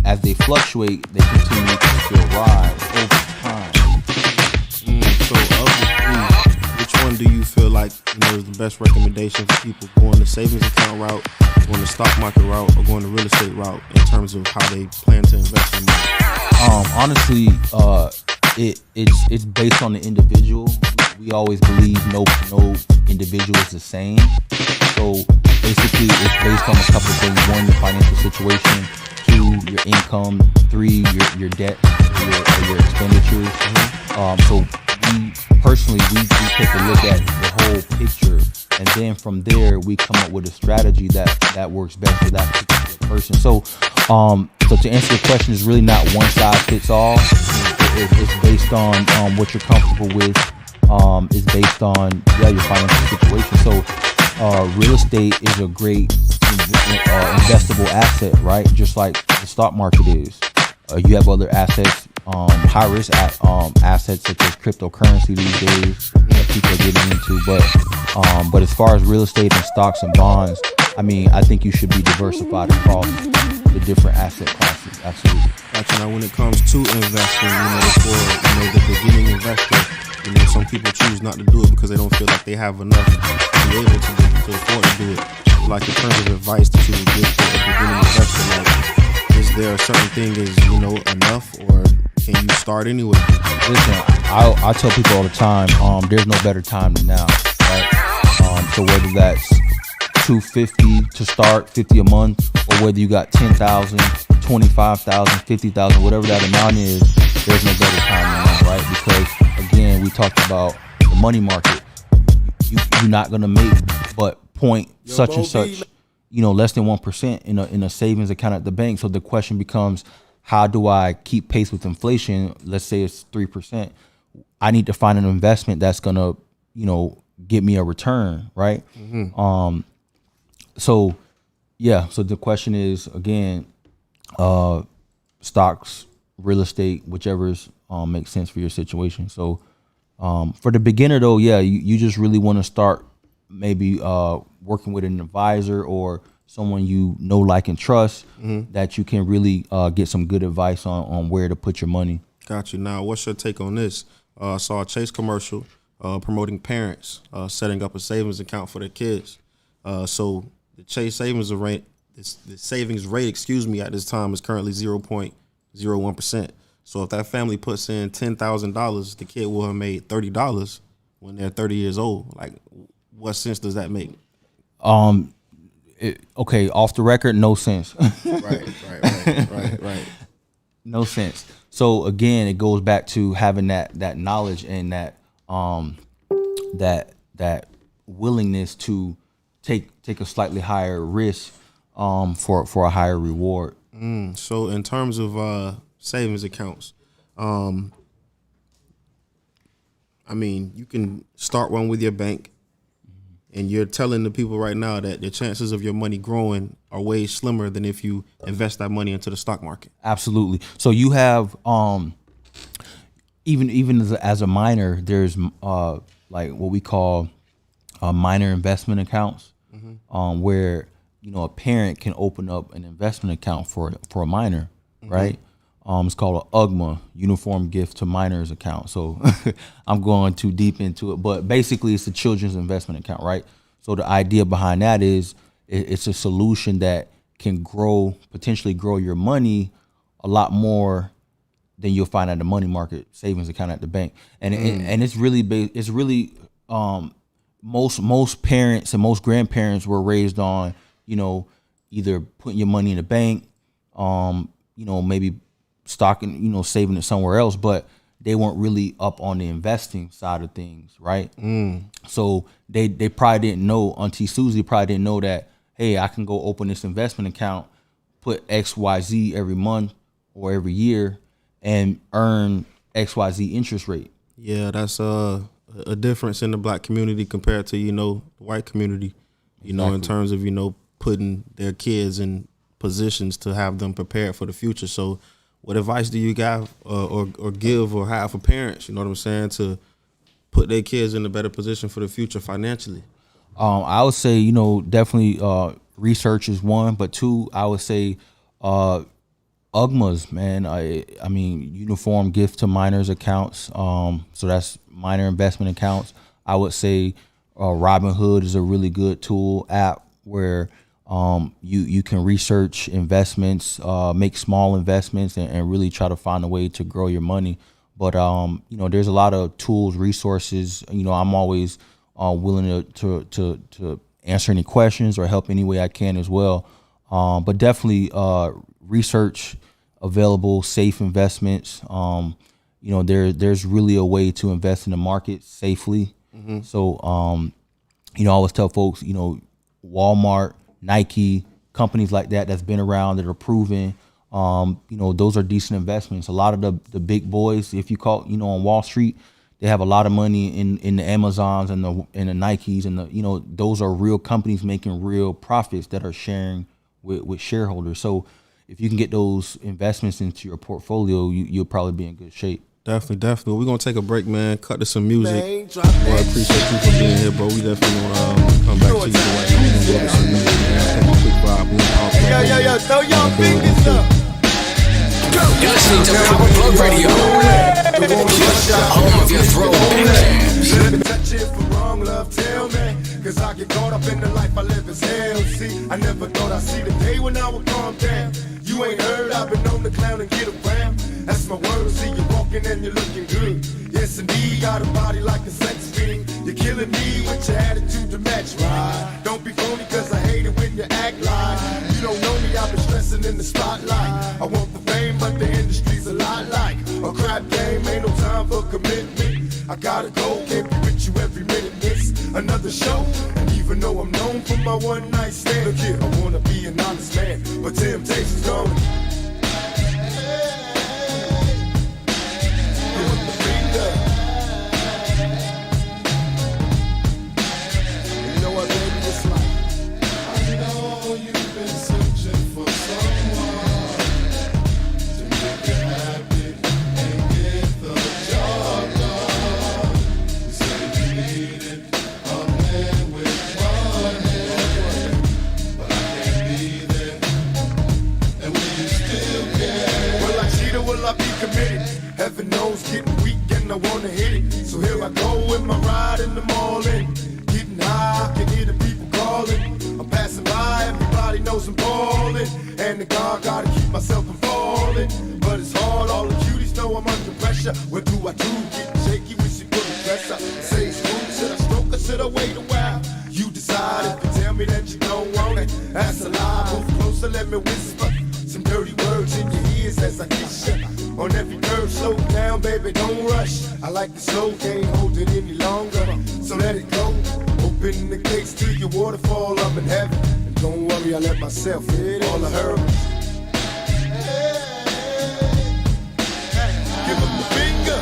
Speaker 13: as they fluctuate, they continue to still rise over time.
Speaker 2: So of the three, which one do you feel like is the best recommendation for people going the savings account route, going the stock market route, or going the real estate route in terms of how they plan to invest their money?
Speaker 13: Honestly, it's based on the individual. We always believe no individual is the same. So basically, it's based on a couple of things: one, your financial situation; two, your income; three, your debt, your expenditures. So we personally take a look at the whole picture, and then from there we come up with a strategy that works best for that particular person. So to answer your question, it's really not one size fits all. It's based on what you're comfortable with. It's based on your financial situation. So real estate is a great investable asset, right? Just like the stock market is. You have other assets, high risk assets such as cryptocurrency these days that people are getting into. But as far as real estate and stocks and bonds, I think you should be diversified across the different asset classes. Absolutely.
Speaker 2: Gotcha. Now, when it comes to investing, for the beginning investor, some people choose not to do it because they don't feel like they have enough to be able to afford to do it. Like in terms of advice that you would give for a beginning investor, like, is there a certain thing is enough, or can you start anyway?
Speaker 13: Listen, I tell people all the time, there's no better time than now, right? So whether that's $250 to start, $50 a month, or whether you got 10,000, 25,000, 50,000, whatever that amount is, there's no better time than now, right? Because again, we talked about the money market. You're not gonna make but such and such, less than 1% in a savings account at the bank. So the question becomes, how do I keep pace with inflation? Let's say it's 3%. I need to find an investment that's gonna, get me a return, right? So the question is, again, stocks, real estate, whichever's makes sense for your situation. So for the beginner though, you just really want to start maybe working with an advisor or someone like and trust, that you can really get some good advice on where to put your money.
Speaker 2: Got you. Now, what's your take on this? I saw a Chase commercial promoting parents setting up a savings account for their kids. So the Chase savings rate, the savings rate, at this time is currently 0.01%. So if that family puts in $10,000, the kid will have made $30 when they're 30 years old. Like, what sense does that make?
Speaker 13: Okay, off the record, no sense.
Speaker 2: Right.
Speaker 13: No sense. So again, it goes back to having that knowledge and that willingness to take a slightly higher risk for a higher reward.
Speaker 2: So in terms of savings accounts, you can start one with your bank, and you're telling the people right now that the chances of your money growing are way slimmer than if you invest that money into the stock market.
Speaker 13: Absolutely. So you have even as a minor, there's like what we call minor investment accounts, where a parent can open up an investment account for a minor, right? It's called an UGMA, Uniform Gift to Minors account. So I'm going too deep into it, but basically it's a children's investment account, right? So the idea behind that is it's a solution that can potentially grow your money a lot more than you'll find at the money market savings account at the bank. And it's really most parents and most grandparents were raised on, either putting your money in the bank, maybe stocking, saving it somewhere else, but they weren't really up on the investing side of things, right? So they probably didn't know, Auntie Susie probably didn't know that, hey, I can go open this investment account, put XYZ every month or every year and earn XYZ interest rate.
Speaker 2: Yeah, that's a difference in the black community compared to, the white community, in terms of, putting their kids in positions to have them prepared for the future. So what advice do you got or give or have for parents, you know what I'm saying, to put their kids in a better position for the future financially?
Speaker 13: I would say, definitely research is one, but two, I would say UGMAs, man. I mean, Uniform Gift to Minors accounts. So that's minor investment accounts. I would say Robinhood is a really good tool app where you can research investments, make small investments, and really try to find a way to grow your money. But there's a lot of tools, resources. I'm always willing to answer any questions or help any way I can as well. But definitely research available safe investments. There's really a way to invest in the market safely. So I always tell folks, Walmart, Nike, companies like that's been around, that are proven, those are decent investments. A lot of the big boys, if you call, on Wall Street, they have a lot of money in the Amazons and the Nikes, and those are real companies making real profits that are sharing with shareholders. So if you can get those investments into your portfolio, you'll probably be in good shape.
Speaker 2: Definitely. We're going to take a break, man. Cut to some music. Boy, I appreciate you for being here, bro. We definitely want to come back to you right now and go to some music, man. Take a quick vibe.
Speaker 14: Yo, throw your fingers up.
Speaker 5: You're listening to Power Plug Radio. Home of your throwback jams.
Speaker 14: Let me touch it for wrong, love, tell me. Cause I get caught up in the life I live as hell. See, I never thought I'd see the day when I would calm down. You ain't heard, I've been known to clown and get around. That's my word, see you walking and you're looking good. Yes indeed, got a body like a sex fiend. You're killing me with your attitude to match, right? Don't be phony cause I hate it when you act like you don't know me, I've been stressing in the spotlight. I want the fame, but the industry's a lot like a crap game, ain't no time for commitment. I gotta go, can't be with you every minute, miss another show. And even though I'm known for my one night stand, look here, I wanna be an honest man, but temptation's coming. Heaven knows getting weak and I wanna hit it. So here I go in my ride in the morning. Getting high, I can hear the people calling. I'm passing by, everybody knows I'm ballin'. And the God gotta keep myself from falling. But it's hard, all the cuties know I'm under pressure. What do I do? Getting shaky, wish you couldn't press up. Say smooth, should I stroke or should I wait a while? You decide if you tell me that you don't want it. That's a lie, move closer, let me whisper some dirty words in your ears as I kiss you. On every curve, slow down, baby, don't rush. I like the slow, can't hold it any longer. So let it go. Open the gates to your waterfall, I'm in heaven. And don't worry, I let myself hit all the hurdles. Give him the finger.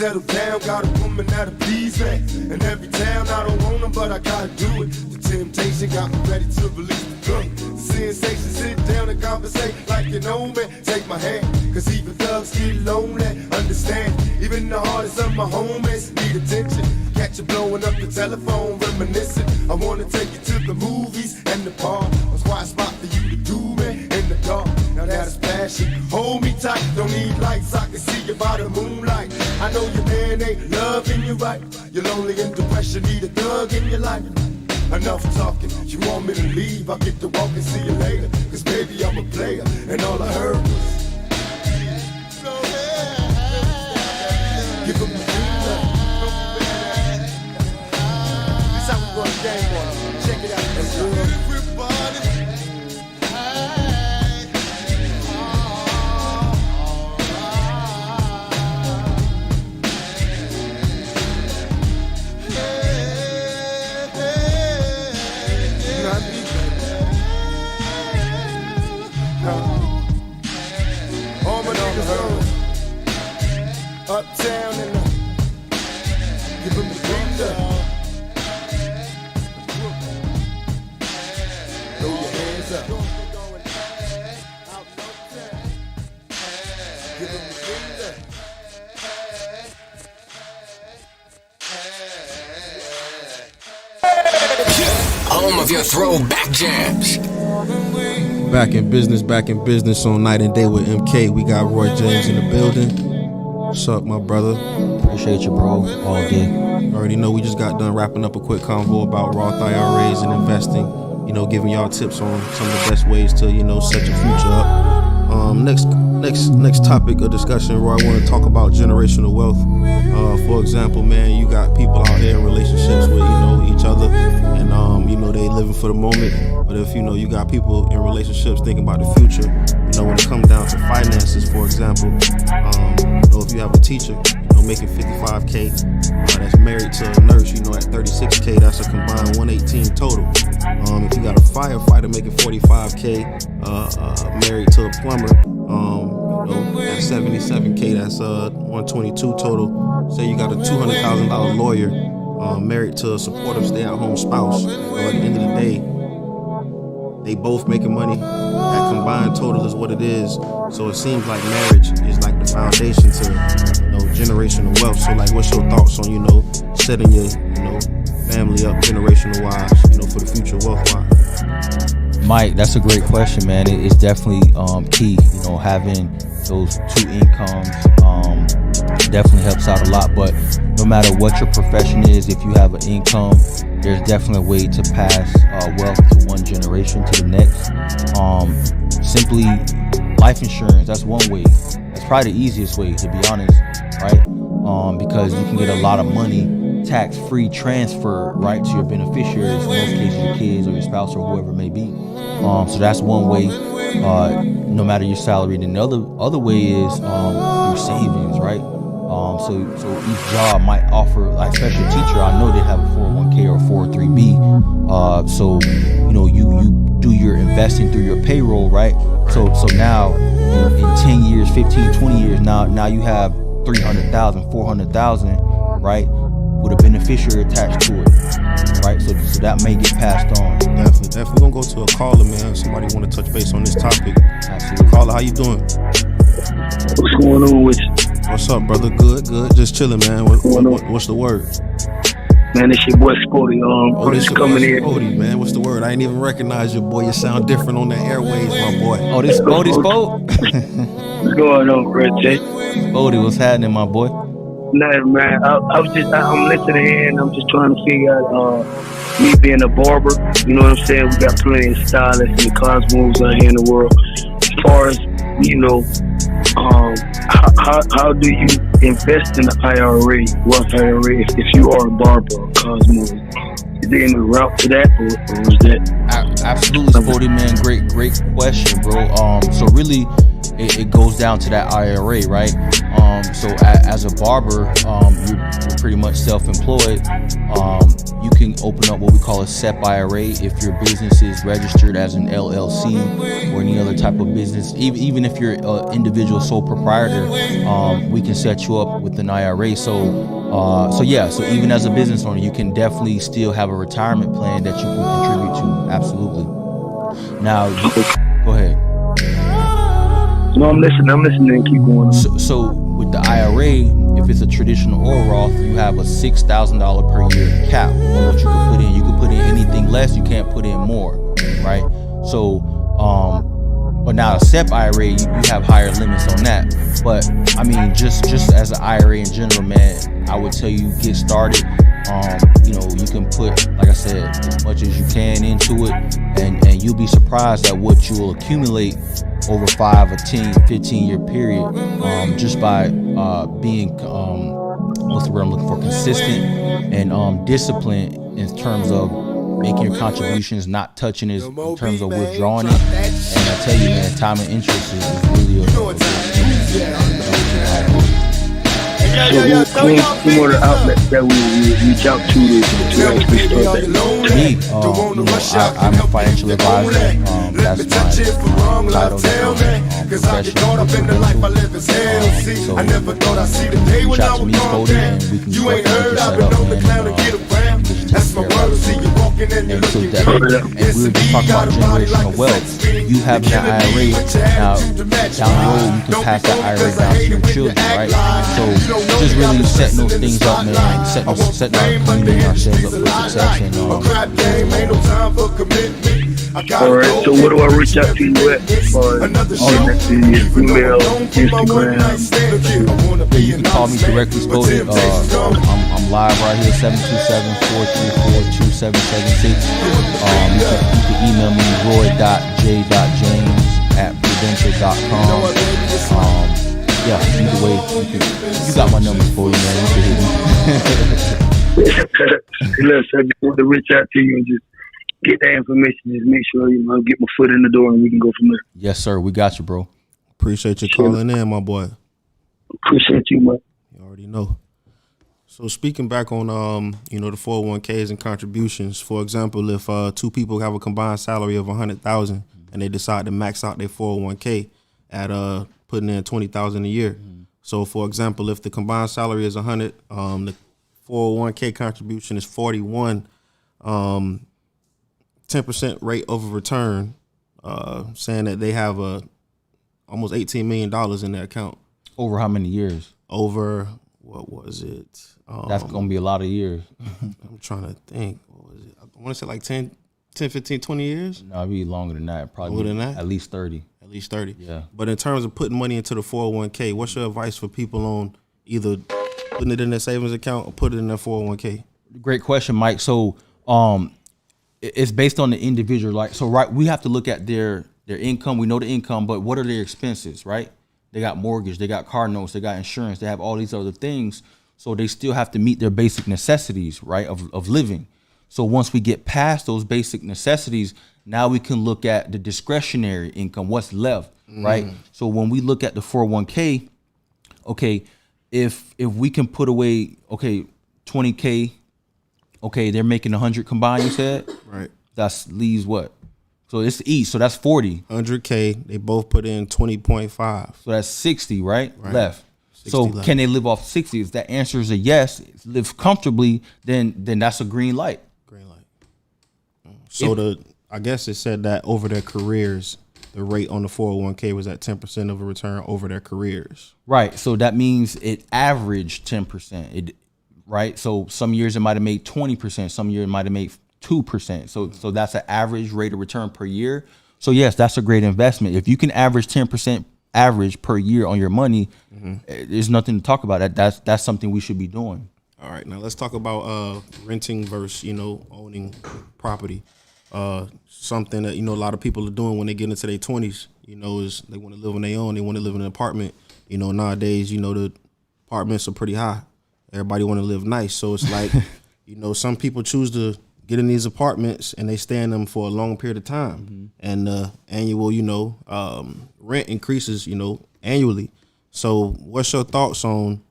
Speaker 14: settle down, got a woman that'll please me. In every town, I don't want them, but I gotta do it. The temptation got me ready to release the gun. Sensation, sit down and conversate like you know me. Take my hand, cause even thugs get lonely. Understand, even the hardest of my homies need attention. Catch you blowing up the telephone, reminiscing. I wanna take you to the movies and the park. A quiet spot for you to do me in the dark. Now that's passion. Hold me tight, don't need lights. I can see you by the moonlight. I know your man ain't loving you right. You're lonely and depression, need a thug in your life. Enough talking, you want me to leave, I'll get to walk and see you later. Cause baby, I'm a player, and all I heard was give him the green light. This how we run the game on them. Check it out, let's go. Uptown and give him the green light. Throw your hands up. Give him the green light.
Speaker 5: Home of your throwback jams.
Speaker 2: Back in business on Night and Day with MK. We got Roy James in the building. What's up, my brother?
Speaker 13: Appreciate you, bro. All day.
Speaker 2: Already know we just got done wrapping up a quick convo about Roth IRAs and investing. You know, giving y'all tips on some of the best ways to, you know, set your future up. Next topic of discussion, Roy, I want to talk about generational wealth. For example, man, you got people out here in relationships with, you know, each other, and you know, they living for the moment. But if, you know, you got people in relationships thinking about the future, you know, when it comes down to finances, for example, you know, if you have a teacher, you know, making $55K, that's married to a nurse, you know, at $36K, that's a combined $118 total. If you got a firefighter making $45K, married to a plumber, you know, at $77K, that's $122 total. Say you got a $200,000 lawyer, married to a supportive stay-at-home spouse. You know, at the end of the day, they both making money. That combined total is what it is. So it seems like marriage is like the foundation to, you know, generational wealth. So like, what's your thoughts on, you know, setting your, you know, family up generational wise, you know, for the future wealth wise?
Speaker 13: Mike, that's a great question, man. It's definitely key. You know, having those two incomes definitely helps out a lot. But no matter what your profession is, if you have an income, there's definitely a way to pass wealth to one generation to the next. Simply life insurance, that's one way. That's probably the easiest way, to be honest, right? Because you can get a lot of money tax-free transfer right to your beneficiaries, in most cases your kids or your spouse or whoever it may be. So that's one way, no matter your salary. Then the other way is through savings, right? So each job might offer, like especially a teacher, I know they have a 401k or 403b. So you know, you do your investing through your payroll, right? So now in 10 years, 15, 20 years, now you have 300,000, 400,000, right? With a beneficiary attached to it, right? So that may get passed on.
Speaker 2: Definitely. We're gonna go to a caller, man. Somebody want to touch base on this topic.
Speaker 13: Absolutely.
Speaker 2: Caller, how you doing?
Speaker 15: What's going on with you?
Speaker 2: What's up, brother? Good. Just chilling, man. What's the word?
Speaker 15: Man, it's your boy Spody. I'm just coming in.
Speaker 2: Spody, man. What's the word? I ain't even recognize your boy. You sound different on the airwaves, my boy.
Speaker 13: Oh, this Spody Spode?
Speaker 15: What's going on, Red J?
Speaker 13: Spody, what's happening, my boy?
Speaker 15: Nothing, man. I'm listening in, and I'm just trying to figure out, me being a barber, you know what I'm saying? We got plenty of stylists and cosmos out here in the world. As far as, you know, how do you invest in the IRA, Roth IRA, if you are a barber or cosmo? Is there any route to that, or is that?
Speaker 13: Absolutely, Spody, man. Great question, bro. So really, it goes down to that IRA, right? So as a barber, you're pretty much self-employed. You can open up what we call a SEP IRA if your business is registered as an LLC or any other type of business. Even if you're an individual sole proprietor, we can set you up with an IRA. So even as a business owner, you can definitely still have a retirement plan that you can contribute to. Absolutely. Now, go ahead.
Speaker 15: No, I'm listening. Keep going.
Speaker 13: So with the IRA, if it's a traditional or Roth, you have a $6,000 per year cap on what you can put in. You can put in anything less, you can't put in more, right? So, but now a SEP IRA, you have higher limits on that. But I mean, just as an IRA in general, man, I would tell you get started. You can put, like I said, as much as you can into it, and you'll be surprised at what you will accumulate over 5 or 10, 15 year period, just by being, what's the word I'm looking for, consistent and disciplined in terms of making your contributions, not touching it in terms of withdrawing it. And I tell you, man, time and interest is really
Speaker 15: So who are the outlets that we reach out to actually start that?
Speaker 13: Me, I'm a financial advisor. That's my title, profession. So reach out to me, Cody, and we can get set up and that's my word, see you walking in your looking good. And we were just talking about generational wealth. You have an IRA now, down the road you can pass that IRA down to your children, right? So just really setting those things up, man. Setting our community, ourselves up for success. And
Speaker 15: alright, so what do I reach out to you at? Email, Instagram.
Speaker 13: Yeah, you can call me directly, Scody. I'm live right here, 727-434-2776. You can email me, roy.j.james@prudential.com. Either way, you got my number for you, man. You can hit me.
Speaker 15: Listen, I want to reach out to you and just get that information. Just make sure, get my foot in the door and we can go from there.
Speaker 13: Yes, sir. We got you, bro.
Speaker 2: Appreciate you calling in, my boy.
Speaker 15: Appreciate you, man.
Speaker 2: You already know. So speaking back on, the 401ks and contributions, for example, if two people have a combined salary of $100,000 and they decide to max out their 401k at putting in $20,000 a year. So for example, if the combined salary is $100, the 401k contribution is $41, 10% rate of return, saying that they have almost $18 million in their account.
Speaker 13: Over how many years?
Speaker 2: Over, what was it?
Speaker 13: That's going to be a lot of years.
Speaker 2: I'm trying to think. What was it? I want to say like 10, 15, 20 years?
Speaker 13: No, it'd be longer than that. Probably
Speaker 2: more than that?
Speaker 13: At least 30.
Speaker 2: At least 30.
Speaker 13: Yeah.
Speaker 2: But in terms of putting money into the 401k, what's your advice for people on either putting it in their savings account or put it in their 401k?
Speaker 13: Great question, Mike. So it's based on the individual. We have to look at their income. We know the income, but what are their expenses, right? They got mortgage, they got car notes, they got insurance, they have all these other things. So they still have to meet their basic necessities, right, of living. So once we get past those basic necessities, now we can look at the discretionary income, what's left, right? So when we look at the 401k, okay, if we can put away, okay, 20K, okay, they're making 100 combined, you said?
Speaker 2: Right.
Speaker 13: That leaves what? So it's each, so that's 40.
Speaker 2: 100K, they both put in 20.5.
Speaker 13: So that's 60, right? Left.
Speaker 2: 60
Speaker 13: so
Speaker 2: left.
Speaker 13: Can they live off 60? If that answer is a yes, live comfortably, then that's a green light.
Speaker 2: Green light. So I guess it said that over their careers, the rate on the 401k was at 10% of a return over their careers.
Speaker 13: Right. So that means it averaged 10%. Right. So some years it might have made 20%. Some years it might have made 2%. So that's an average rate of return per year. So yes, that's a great investment. If you can average 10% average per year on your money, there's nothing to talk about. That's something we should be doing.
Speaker 2: All right. Now let's talk about renting versus, owning property. Something that, a lot of people are doing when they get into their 20s, is they want to live on their own. They want to live in an apartment. Nowadays, the apartments are pretty high. Everybody want to live nice. So it's like, some people choose to get in these apartments and they stay in them for a long period of time. And annual, rent increases, annually. So what's your thoughts on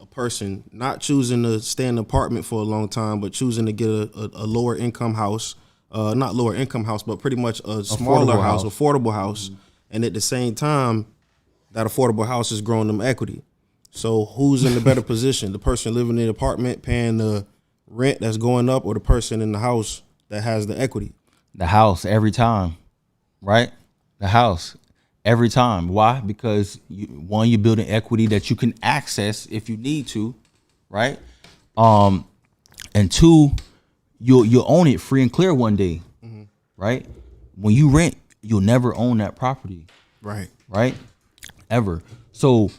Speaker 2: a person not choosing to stay in an apartment for a long time, but choosing to get a lower income house, not lower income house, but pretty much a smaller house, affordable house, and at the same time, that affordable house is growing them equity. So who's in the better position? The person living in the apartment paying the rent that's going up, or the person in the house that has the equity?
Speaker 13: The house every time, right? The house every time. Why? Because you're building equity that you can access if you need to, right? And two, you'll own it free and clear one day, right? When you rent, you'll never own that property, right? Ever. So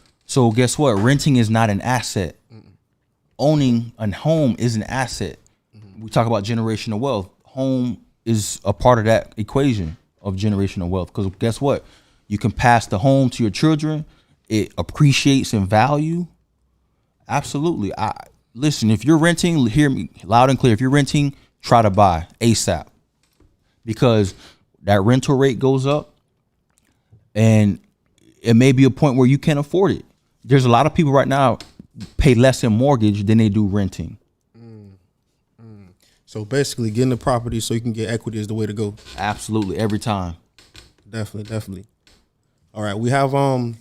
Speaker 13: guess what? Renting is not an asset. Owning a home is an asset. We talk about generational wealth. Home is a part of that equation of generational wealth, because guess what? You can pass the home to your children. It appreciates in value. Absolutely. Listen, if you're renting, hear me loud and clear. If you're renting, try to buy ASAP, because that rental rate goes up, and it may be a point where you can't afford it. There's a lot of people right now pay less in mortgage than they do renting.
Speaker 2: So basically, getting the property so you can get equity is the way to go.
Speaker 13: Absolutely, every time.
Speaker 2: Definitely. All right, we have I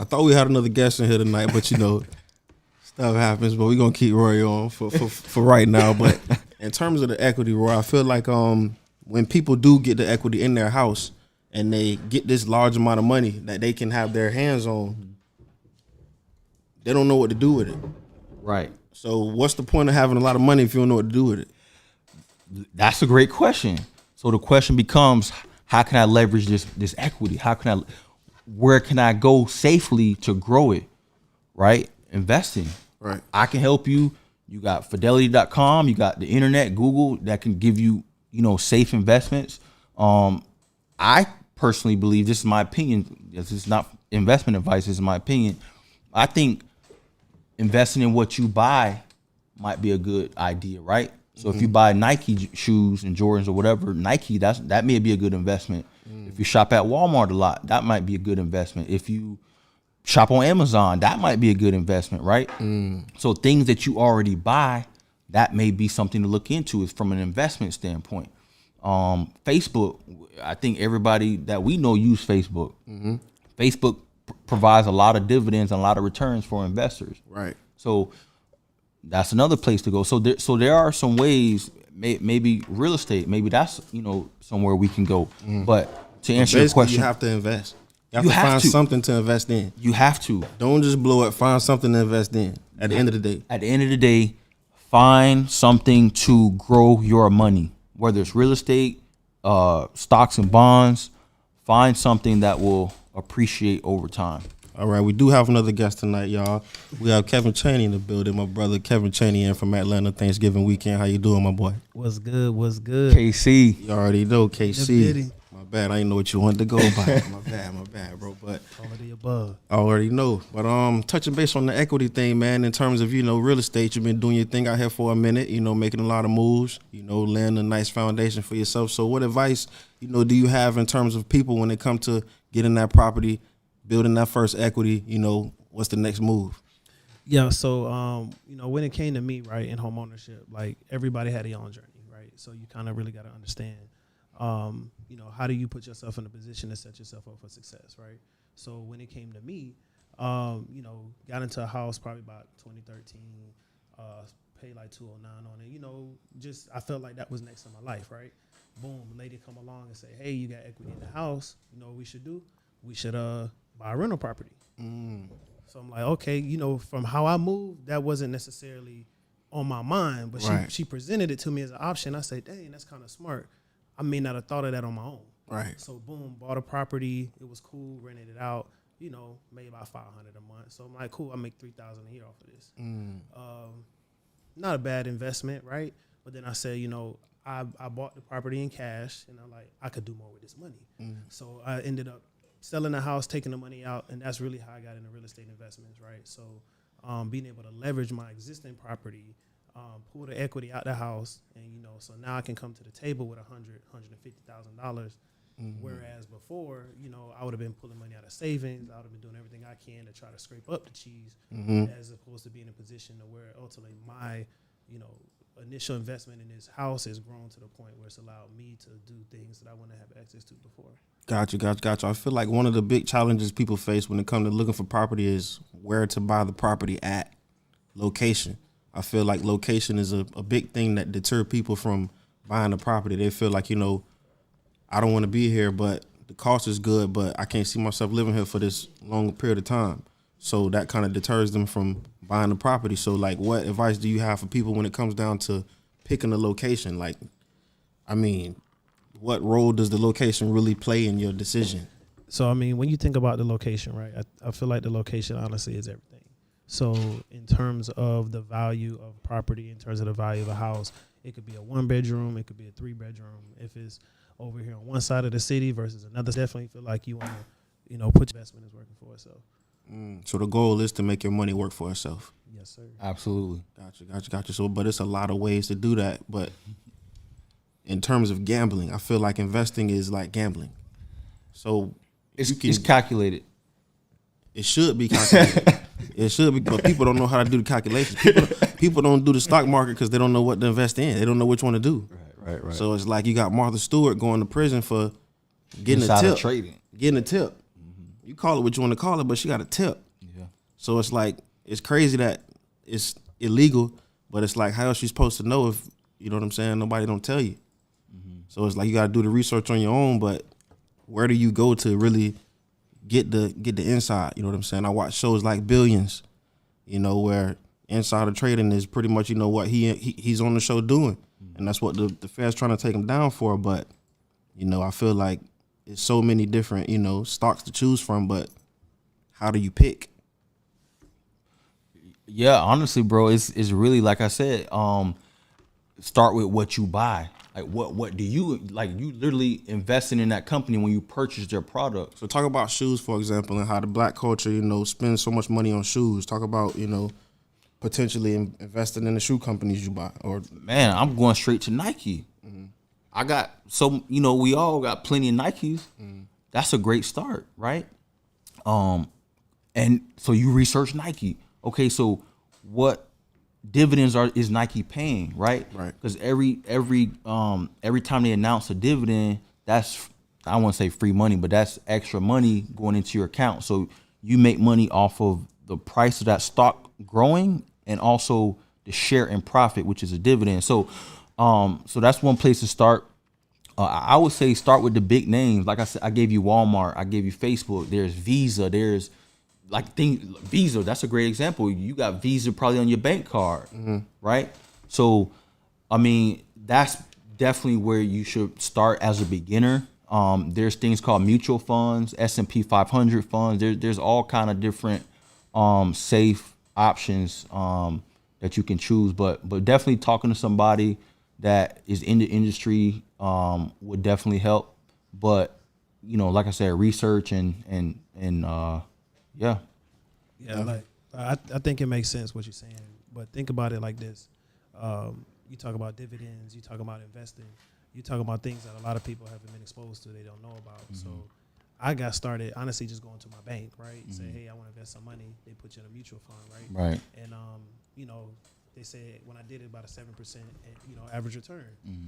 Speaker 2: thought we had another guest in here tonight, but stuff happens. But we're gonna keep Roy on for right now. But in terms of the equity, Roy, I feel like when people do get the equity in their house and they get this large amount of money that they can have their hands on, they don't know what to do with it.
Speaker 13: Right.
Speaker 2: So what's the point of having a lot of money if you don't know what to do with it?
Speaker 13: That's a great question. So the question becomes, how can I leverage this equity? Where can I go safely to grow it? Right? Investing.
Speaker 2: Right.
Speaker 13: I can help you. You got fidelity.com, you got the internet, Google, that can give you, safe investments. I personally believe, this is my opinion, this is not investment advice, this is my opinion. I think investing in what you buy might be a good idea, right? So if you buy Nike shoes and Jordans or whatever, Nike, that may be a good investment. If you shop at Walmart a lot, that might be a good investment. If you shop on Amazon, that might be a good investment, right? So things that you already buy, that may be something to look into, is from an investment standpoint. Facebook, I think everybody that we know use Facebook. Facebook provides a lot of dividends and a lot of returns for investors.
Speaker 2: Right.
Speaker 13: So that's another place to go. So there are some ways, maybe real estate, maybe that's, somewhere we can go. But to answer your question,
Speaker 2: you have to invest. You have to find something to invest in.
Speaker 13: You have to.
Speaker 2: Don't just blow it. Find something to invest in at the end of the day.
Speaker 13: At the end of the day, find something to grow your money, whether it's real estate, stocks and bonds. Find something that will appreciate over time.
Speaker 2: All right, we do have another guest tonight, y'all. We have Kevin Chaney in the building. My brother Kevin Chaney in from Atlanta Thanksgiving weekend. How you doing, my boy?
Speaker 16: What's good?
Speaker 13: KC.
Speaker 2: You already know, KC. My bad. I didn't know what you wanted to go by. My bad, bro. But
Speaker 16: all of the above.
Speaker 2: I already know. But touching base on the equity thing, man, in terms of, real estate, you've been doing your thing out here for a minute, making a lot of moves, laying a nice foundation for yourself. So what advice, do you have in terms of people when it comes to getting that property, building that first equity, what's the next move?
Speaker 16: Yeah, so when it came to me, right, in home ownership, like everybody had their own journey, right? So you kind of really got to understand, how do you put yourself in a position to set yourself up for success, right? So when it came to me, got into a house probably about 2013, paid like $209 on it, just I felt like that was next in my life, right? Boom, lady come along and say, hey, you got equity in the house. You know what we should do? We should buy a rental property. So I'm like, okay, from how I moved, that wasn't necessarily on my mind, but she presented it to me as an option. I said, dang, that's kind of smart. I may not have thought of that on my own.
Speaker 2: Right.
Speaker 16: So boom, bought a property. It was cool, rented it out, made about $500 a month. So I'm like, cool, I make $3,000 a year off of this. Not a bad investment, right? But then I said, I bought the property in cash, and I'm like, I could do more with this money. So I ended up selling the house, taking the money out, and that's really how I got into real estate investments, right? So being able to leverage my existing property, pull the equity out the house, and so now I can come to the table with $150,000 Whereas before, you know, I would have been pulling money out of savings. I would have been doing everything I can to try to scrape up the cheese, as opposed to being in a position to where ultimately my, you know, initial investment in this house has grown to the point where it's allowed me to do things that I wouldn't have access to before.
Speaker 2: Gotcha. I feel like one of the big challenges people face when it comes to looking for property is where to buy the property at, location. I feel like location is a big thing that deter people from buying a property. They feel like, you know, I don't want to be here, but the cost is good, but I can't see myself living here for this long period of time. So that kind of deters them from buying the property. So, like, what advice do you have for people when it comes down to picking a location? Like, I mean, what role does the location really play in your decision?
Speaker 16: So, I mean, when you think about the location, right, I feel like the location honestly is everything. So in terms of the value of property, in terms of the value of a house, it could be a 1-bedroom, it could be a 3-bedroom. If it's over here on one side of the city versus another, definitely feel like you want to, you know, put your investment is working for itself.
Speaker 2: So the goal is to make your money work for itself.
Speaker 16: Yes, sir.
Speaker 13: Absolutely.
Speaker 2: Gotcha. So, but it's a lot of ways to do that. But in terms of gambling, I feel like investing is like gambling. So
Speaker 13: it's calculated.
Speaker 2: It should be calculated. It should be, but people don't know how to do the calculations. People don't do the stock market because they don't know what to invest in. They don't know which one to do.
Speaker 13: Right.
Speaker 2: So it's like you got Martha Stewart going to prison for getting a tip.
Speaker 13: Trading.
Speaker 2: Getting a tip. You call it what you want to call it, but she got a tip.
Speaker 13: Yeah.
Speaker 2: So it's like, it's crazy that it's illegal, but it's like, how else you supposed to know if, you know what I'm saying, nobody don't tell you. So it's like you got to do the research on your own, but where do you go to really get the inside? You know what I'm saying? I watch shows like Billions, you know, where insider trading is pretty much, you know, what he's on the show doing. And that's what the Fed's trying to take him down for. But, you know, I feel like it's so many different, you know, stocks to choose from, but how do you pick?
Speaker 13: Yeah, honestly, bro, it's really, like I said, start with what you buy. Like what do you like? You literally investing in that company when you purchase their product.
Speaker 2: So talk about shoes, for example, and how the black culture, you know, spends so much money on shoes. Talk about, you know, potentially investing in the shoe companies you buy. Or
Speaker 13: man, I'm going straight to Nike. I got you know, we all got plenty of Nikes. That's a great start, right? And so you research Nike. Okay, so what dividends is Nike paying, right?
Speaker 2: Right.
Speaker 13: Because every time they announce a dividend, that's, I won't say free money, but that's extra money going into your account. So you make money off of the price of that stock growing and also the share in profit, which is a dividend. So so that's one place to start. I would say start with the big names. Like I said, I gave you Walmart, I gave you Facebook. There's Visa. There's Visa. That's a great example. You got Visa probably on your bank card, right? So, I mean, that's definitely where you should start as a beginner. There's things called mutual funds, S&P 500 funds. There's all kind of different safe options that you can choose. But definitely talking to somebody that is in the industry would definitely help. But, you know, like I said, research and yeah.
Speaker 16: Like I think it makes sense what you're saying, but think about it like this. You talk about dividends, you talk about investing, you talk about things that a lot of people haven't been exposed to, they don't know about. So I got started honestly just going to my bank, right? Say, hey, I want to invest some money. They put you in a mutual fund, right?
Speaker 13: Right.
Speaker 16: And you know, they said when I did it about a 7%, you know, average return.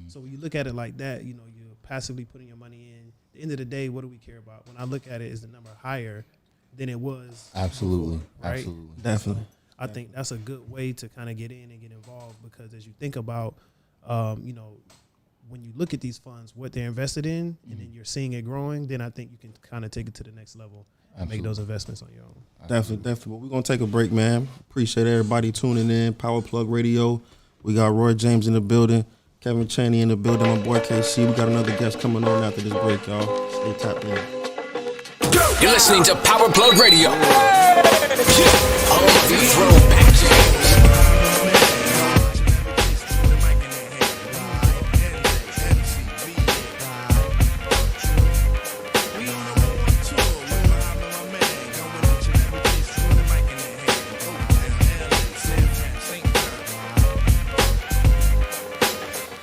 Speaker 16: So when you look at it like that, you know, you're passively putting your money in. At the end of the day, what do we care about? When I look at it, is the number higher than it was?
Speaker 13: Absolutely.
Speaker 16: Before, right?
Speaker 13: Absolutely.
Speaker 2: Definitely.
Speaker 16: So I think that's a good way to kind of get in and get involved, because as you think about, you know, when you look at these funds, what they're invested in, and then you're seeing it growing, then I think you can kind of take it to the next level and make those investments on your own.
Speaker 2: Definitely. But we're going to take a break, man. Appreciate everybody tuning in. Power Plug Radio. We got Roy James in the building. Kevin Chaney in the building. My boy KC. We got another guest coming on after this break, y'all. Stay tapped in.
Speaker 5: You're listening to Power Plug Radio. All of these throwback jams.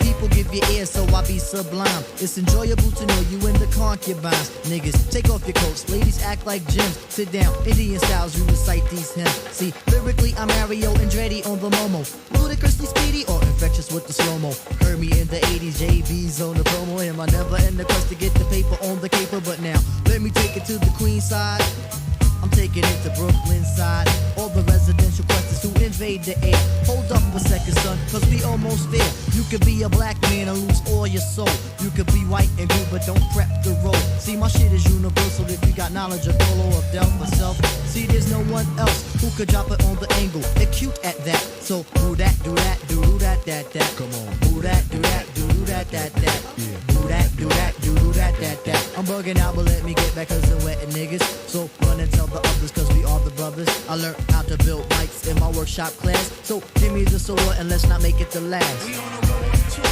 Speaker 3: People give you air, so I be sublime. It's enjoyable to know you in the concubines. Niggas, take off your coats. Ladies act like gems. Sit down, Indian styles, you recite these hymns. See, lyrically, I'm Mario Andretti on the Momo. Ludicrously speedy or infectious with the slow-mo. Heard me in the 80s, JB's on the promo. Am I never in the quest to get the paper on the caper? But now, let me take it to the Queen side. I'm taking it to Brooklyn side. All the residential questions who invade the air. Hold up a second, son, cause we almost there. You could be a black man and lose all your soul. You could be white and blue, but don't prep the road. See, my shit is universal if you got knowledge of Dolo or Del myself. See, there's no one else who could drop it on the angle. They're cute at that. So do that, do that, do that, that. Come on. Do that, do that, do that, that. Yeah. Do that, do that, do that, that. I'm bugging out, but let me get back cause I'm wetting niggas. So run and tell the others cause we are the brothers. I learned how to build mics in my workshop class. So give me the sword and let's not make it the last. We on a road tour.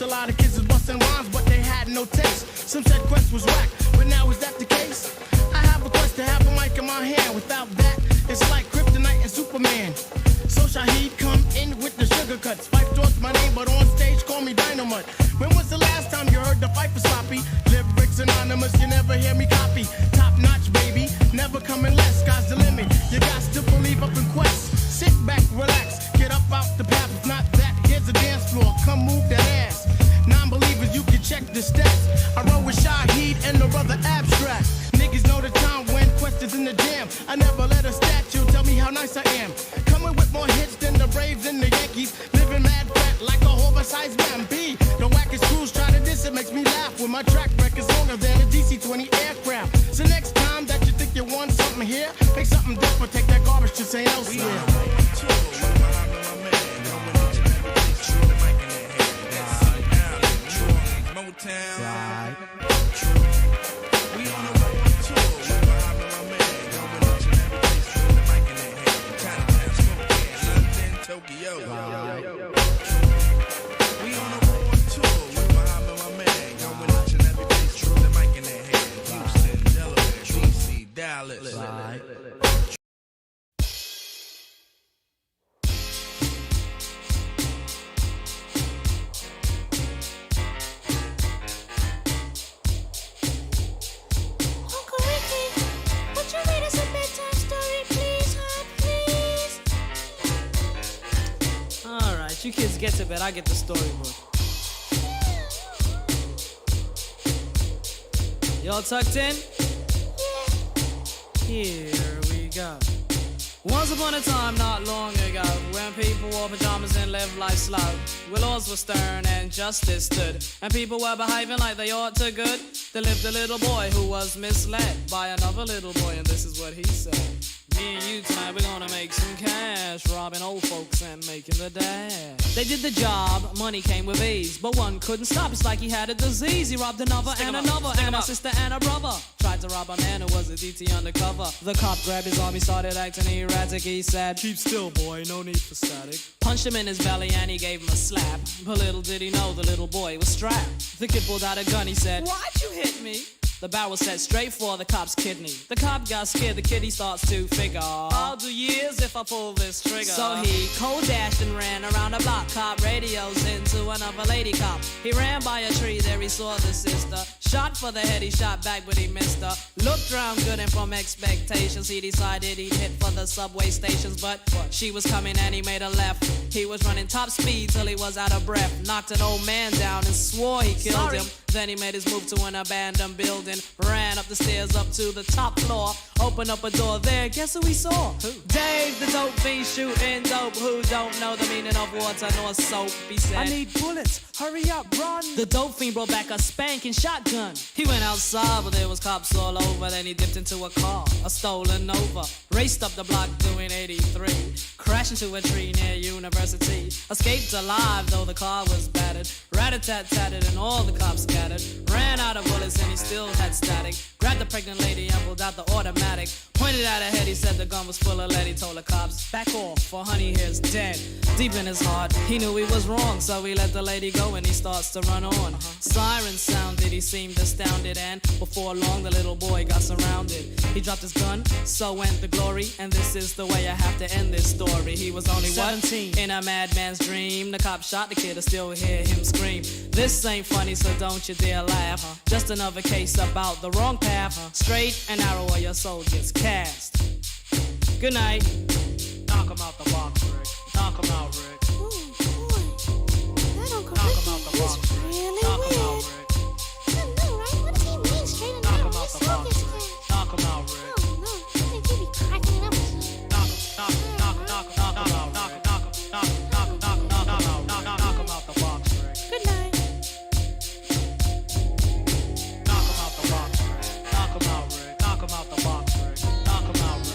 Speaker 6: A lot of kids was busting rhymes, but they had no taste. Some said Quest was whack, but now is that the case? I have a quest to have a mic in my hand. Without that, it's like Kryptonite and Superman. So Shaheed come in with the sugar cuts. Fife thoughts my name, but on stage call me Dynamite. When was the last time you heard the fight for sloppy? Lyrics anonymous, you never hear me copy. Top notch, baby, never coming less. Sky's the limit, you got to believe up in Quest. Sit back, relax, get up out the path. If not that, here's a dance floor, come move that ass. Non-believers, you can check the stats. I roll with Shaheed and the brother Abstract. Niggas know the time when Quest is in the jam. I never let a statue tell me how nice I am. Coming with more hits than the Braves and the Yankees. Living mad fat like a oversized man. B, the wackest crews try to diss it, makes me laugh. When my track record's longer than a DC-20 aircraft. So next time that you think you want something here, make something different, take that garbage to St. Elsewhere.
Speaker 12: Motown. Right. We on the road tour. We're behind my man. Going each and every place. Throw the mic in their hand. Chinatown, Spokane, London, Tokyo. Right. We on the road tour. We're behind my man. Going each and every place. Throw the mic in their hand. Houston, Delaware, DC, Dallas. Right.
Speaker 17: You kids get to bed, I get the storybook. Y'all tucked in? Here we go. Once upon a time, not long ago, when people wore pajamas and lived life slow, where laws were stern and justice stood, and people were behaving like they ought to good, there lived a little boy who was misled by another little boy, and this is what he said. Me and you tonight, we're gonna make some cash, robbing old folks and making the dash. They did the job, money came with ease, but one couldn't stop, it's like he had a disease. He robbed another and another, and a sister and a brother. Tried to rob a man who was a DT undercover. The cop grabbed his arm, he started acting erratic. He said, "Keep still, boy, no need for static." Punched him in his belly and he gave him a slap. But little did he know the little boy was strapped. The kid pulled out a gun, he said, "Why'd you hit me?" The barrel set straight for the cop's kidney. The cop got scared, the kid he starts to figure, I'll do years if I pull this trigger. So he cold dashed and ran around the block. Cop radios into another lady cop. He ran by a tree, there he saw the sister. Shot for the head, he shot back but he missed her. Looked around good and from expectations he decided he'd hit for the subway stations. But she was coming and he made a left. He was running top speed till he was out of breath. Knocked an old man down and swore he killed him. Then he made his move to an abandoned building. Ran up the stairs up to the top floor. Opened up a door there, guess who he saw? Who? Dave, the dope fiend shooting dope. Who don't know the meaning of water nor soap? He said, "I need bullets, hurry up, run." The dope fiend brought back a spanking shotgun. He went outside, but there was cops all over. Then he dipped into a car, a stolen Nova. Raced up the block doing 83. Crashed into a tree near University. Escaped alive, though the car was battered. Rat-a-tat-tatted and all the cops scattered. Ran out of bullets and he still had static. Grabbed the pregnant lady and pulled out the automatic. automatic. Pointed at her head, he said the gun was full of lead. He told the cops, back off, for honey here's dead. Deep in his heart, he knew he was wrong, so he let the lady go and he starts to run on. Sirens sounded, he seemed astounded, and before long the little boy got surrounded. He dropped his gun, so went the glory, and this is the way I have to end this story. He was only 17, in a madman's dream. The cop shot the kid, I still hear him scream. This ain't funny, so don't you dare laugh. Just another case about the wrong path. Straight and narrow or your soul gets cast. Good night. Knock him out the box, Rick. Knock him out, Rick. Knock him out the box, Rick. Knock him out, Rick. Knock him out the box, Rick. Knock him out, Rick. Good night. Knock him out the box, Rick. Knock him out, Rick. Knock him out the box, Rick. Knock him out, Rick.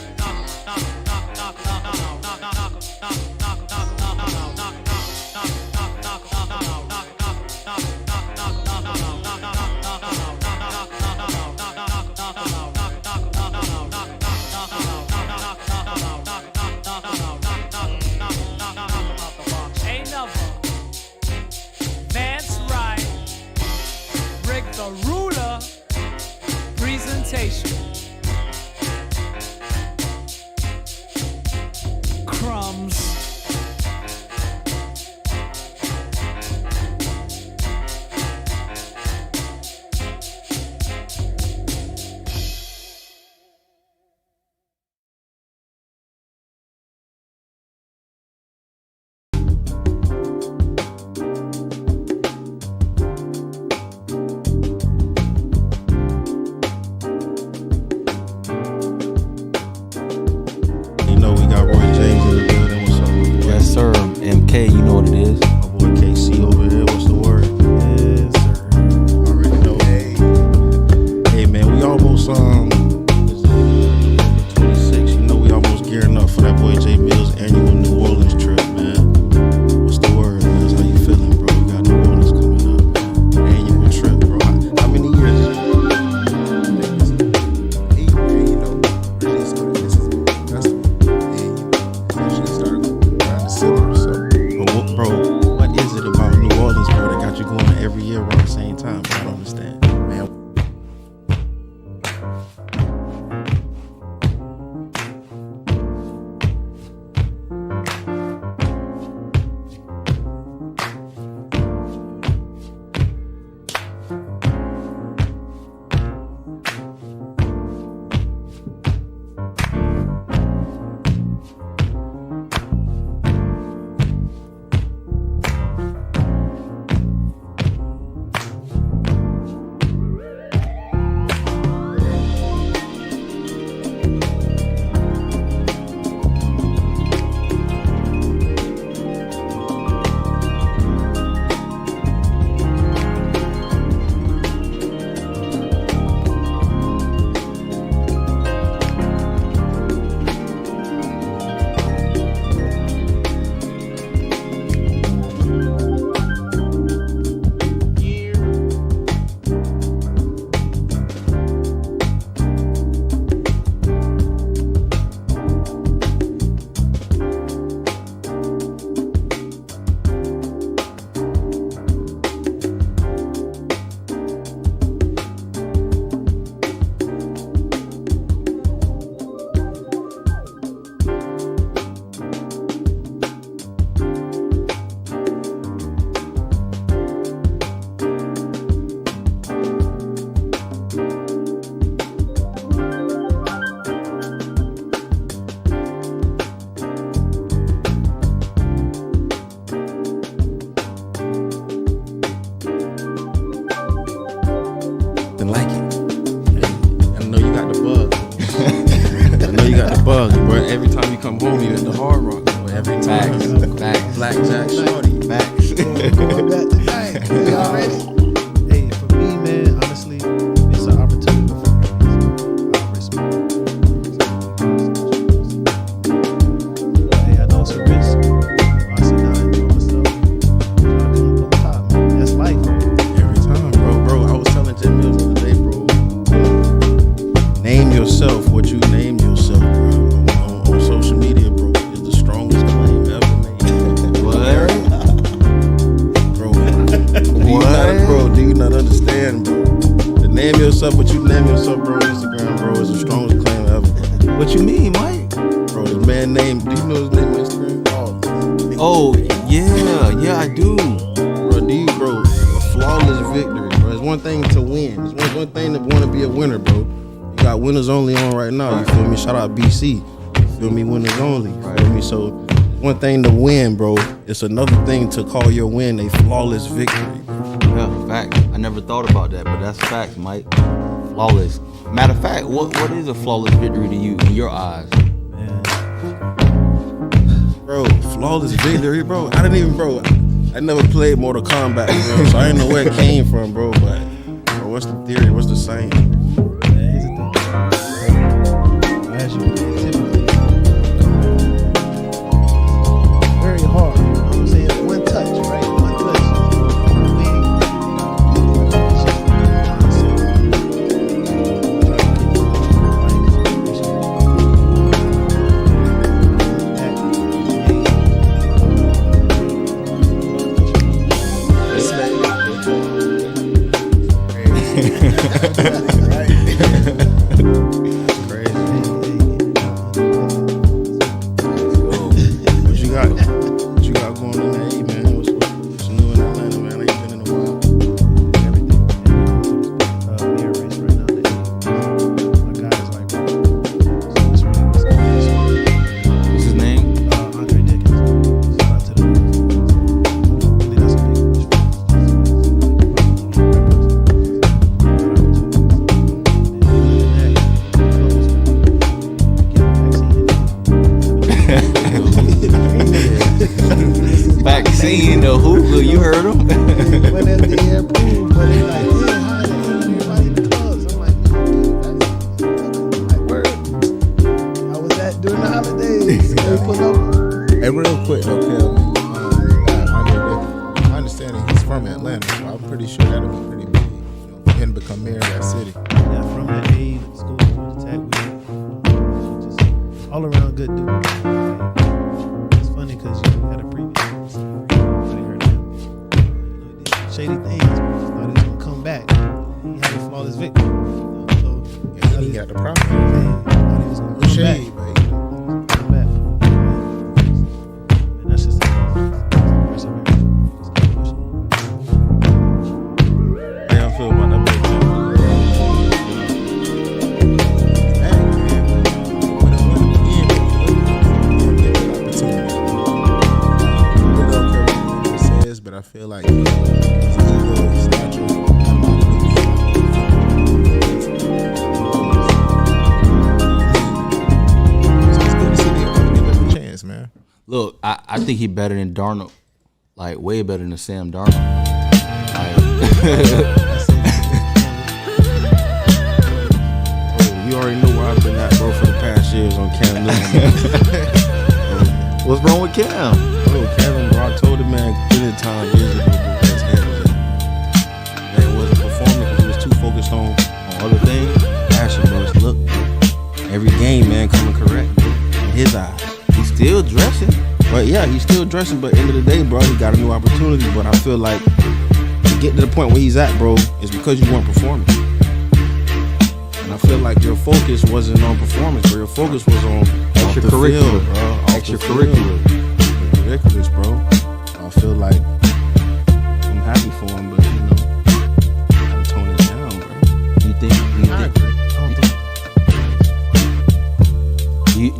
Speaker 17: Ain't never. Vance Wright. Rick the Ruler. Presentation. Crumbs.
Speaker 2: You know we got Roy James in the building. What's up?
Speaker 13: Yes, sir. MK, you know what it is.
Speaker 2: My boy KC over here. What's the word? Yes, sir. Already know. Hey man, we almost 26. You know we almost gearing up for that boy Jay Mills' annual New Orleans trip, man. What's the word, man? How you feeling, bro? We got New Orleans coming up, man. Annual trip, bro. How many years? Bro, what is it about New Orleans, bro, that got you going every year around the same time? I don't understand, man. Every time you come home, you at the Hard Rock. Every time.
Speaker 16: Facts.
Speaker 2: Blackjack Shorty.
Speaker 16: Facts. Going back tonight. We already. Hey, for me, man, honestly, it's an opportunity for me. I respect it. Hey, I know it's a risk. I sit down and enjoy myself. Try to come up on top, man. That's life.
Speaker 2: Every time, bro. I was telling Jay Mills the other day, bro. Name yourself what you yourself, but you name yourself, bro, on Instagram, bro. It's the strongest claim ever.
Speaker 13: What you mean, Mike?
Speaker 2: Bro, the man named, do you know his name on Instagram?
Speaker 13: Oh, yeah, I do.
Speaker 2: Bro, a flawless victory, bro. It's one thing to win. It's one thing to want to be a winner, bro. You got winners only on right now, you feel me? Shout out BC. You feel me? Winners only. You feel me? So, one thing to win, bro. It's another thing to call your win a flawless victory.
Speaker 13: Yeah, fact. I never thought about that, but that's facts, Mike. Flawless. Matter of fact, what is a flawless victory to you in your eyes?
Speaker 2: Bro, flawless victory, bro. I never played Mortal Kombat, bro, so I didn't know where it came from, bro. But, bro, what's the theory? What's the saying?
Speaker 16: Very hard. You know what I'm saying? One touch, right? One touch.
Speaker 2: What you got going on there, man? What's new in Atlanta, man? I ain't been in a while.
Speaker 16: Air race right now. My guys like.
Speaker 13: What's his name?
Speaker 16: Andre Dickens. Shout out to them. I think that's a big
Speaker 13: Vaccine the hookah, you heard him?
Speaker 16: When they approved, but they like, yeah, how is everybody in the clubs? I'm like, word. I was at during the holidays. We put up.
Speaker 18: Hey, real quick though, Kel, I understand that he's from Atlanta, so I'm pretty sure that'll be pretty big, for him to become mayor of that city.
Speaker 16: Yeah, from the Aid School of Tech, we just all around good dude. It's funny because you had a previous shady things. Thought he was gonna come back. He had a flawless victory. So
Speaker 18: yeah, he got the problem.
Speaker 16: Thought he was gonna come
Speaker 18: Shady,
Speaker 16: back. Come back. And that's just
Speaker 2: How y'all feel about that big
Speaker 18: but I feel like his ego is natural. So it's good to see him give him a chance, man.
Speaker 13: Look, I think he better than Darnold. Like, way better than Sam Darnold.
Speaker 2: You already know where I've been at, bro, for the past years on Cam Newton.
Speaker 13: What's wrong with Cam?
Speaker 2: Bro, Kevin, bro, I told him, man, plenty of time years ago, bro, his head was in. And it wasn't performing because he was too focused on other things. Passion, bro, it's look. Every game, man, coming correct in his eyes.
Speaker 13: He's still dressing.
Speaker 2: But yeah, he's still dressing, but end of the day, bro, he got a new opportunity. But I feel like to get to the point where he's at, bro, is because you weren't performing. And I feel like your focus wasn't on performance, bro. Your focus was on
Speaker 13: extracurricular,
Speaker 2: bro.
Speaker 13: Extracurricular.
Speaker 2: Ridiculous, bro. I feel like I'm happy for him, but you know, gotta tone it down, bro.
Speaker 13: Do you think?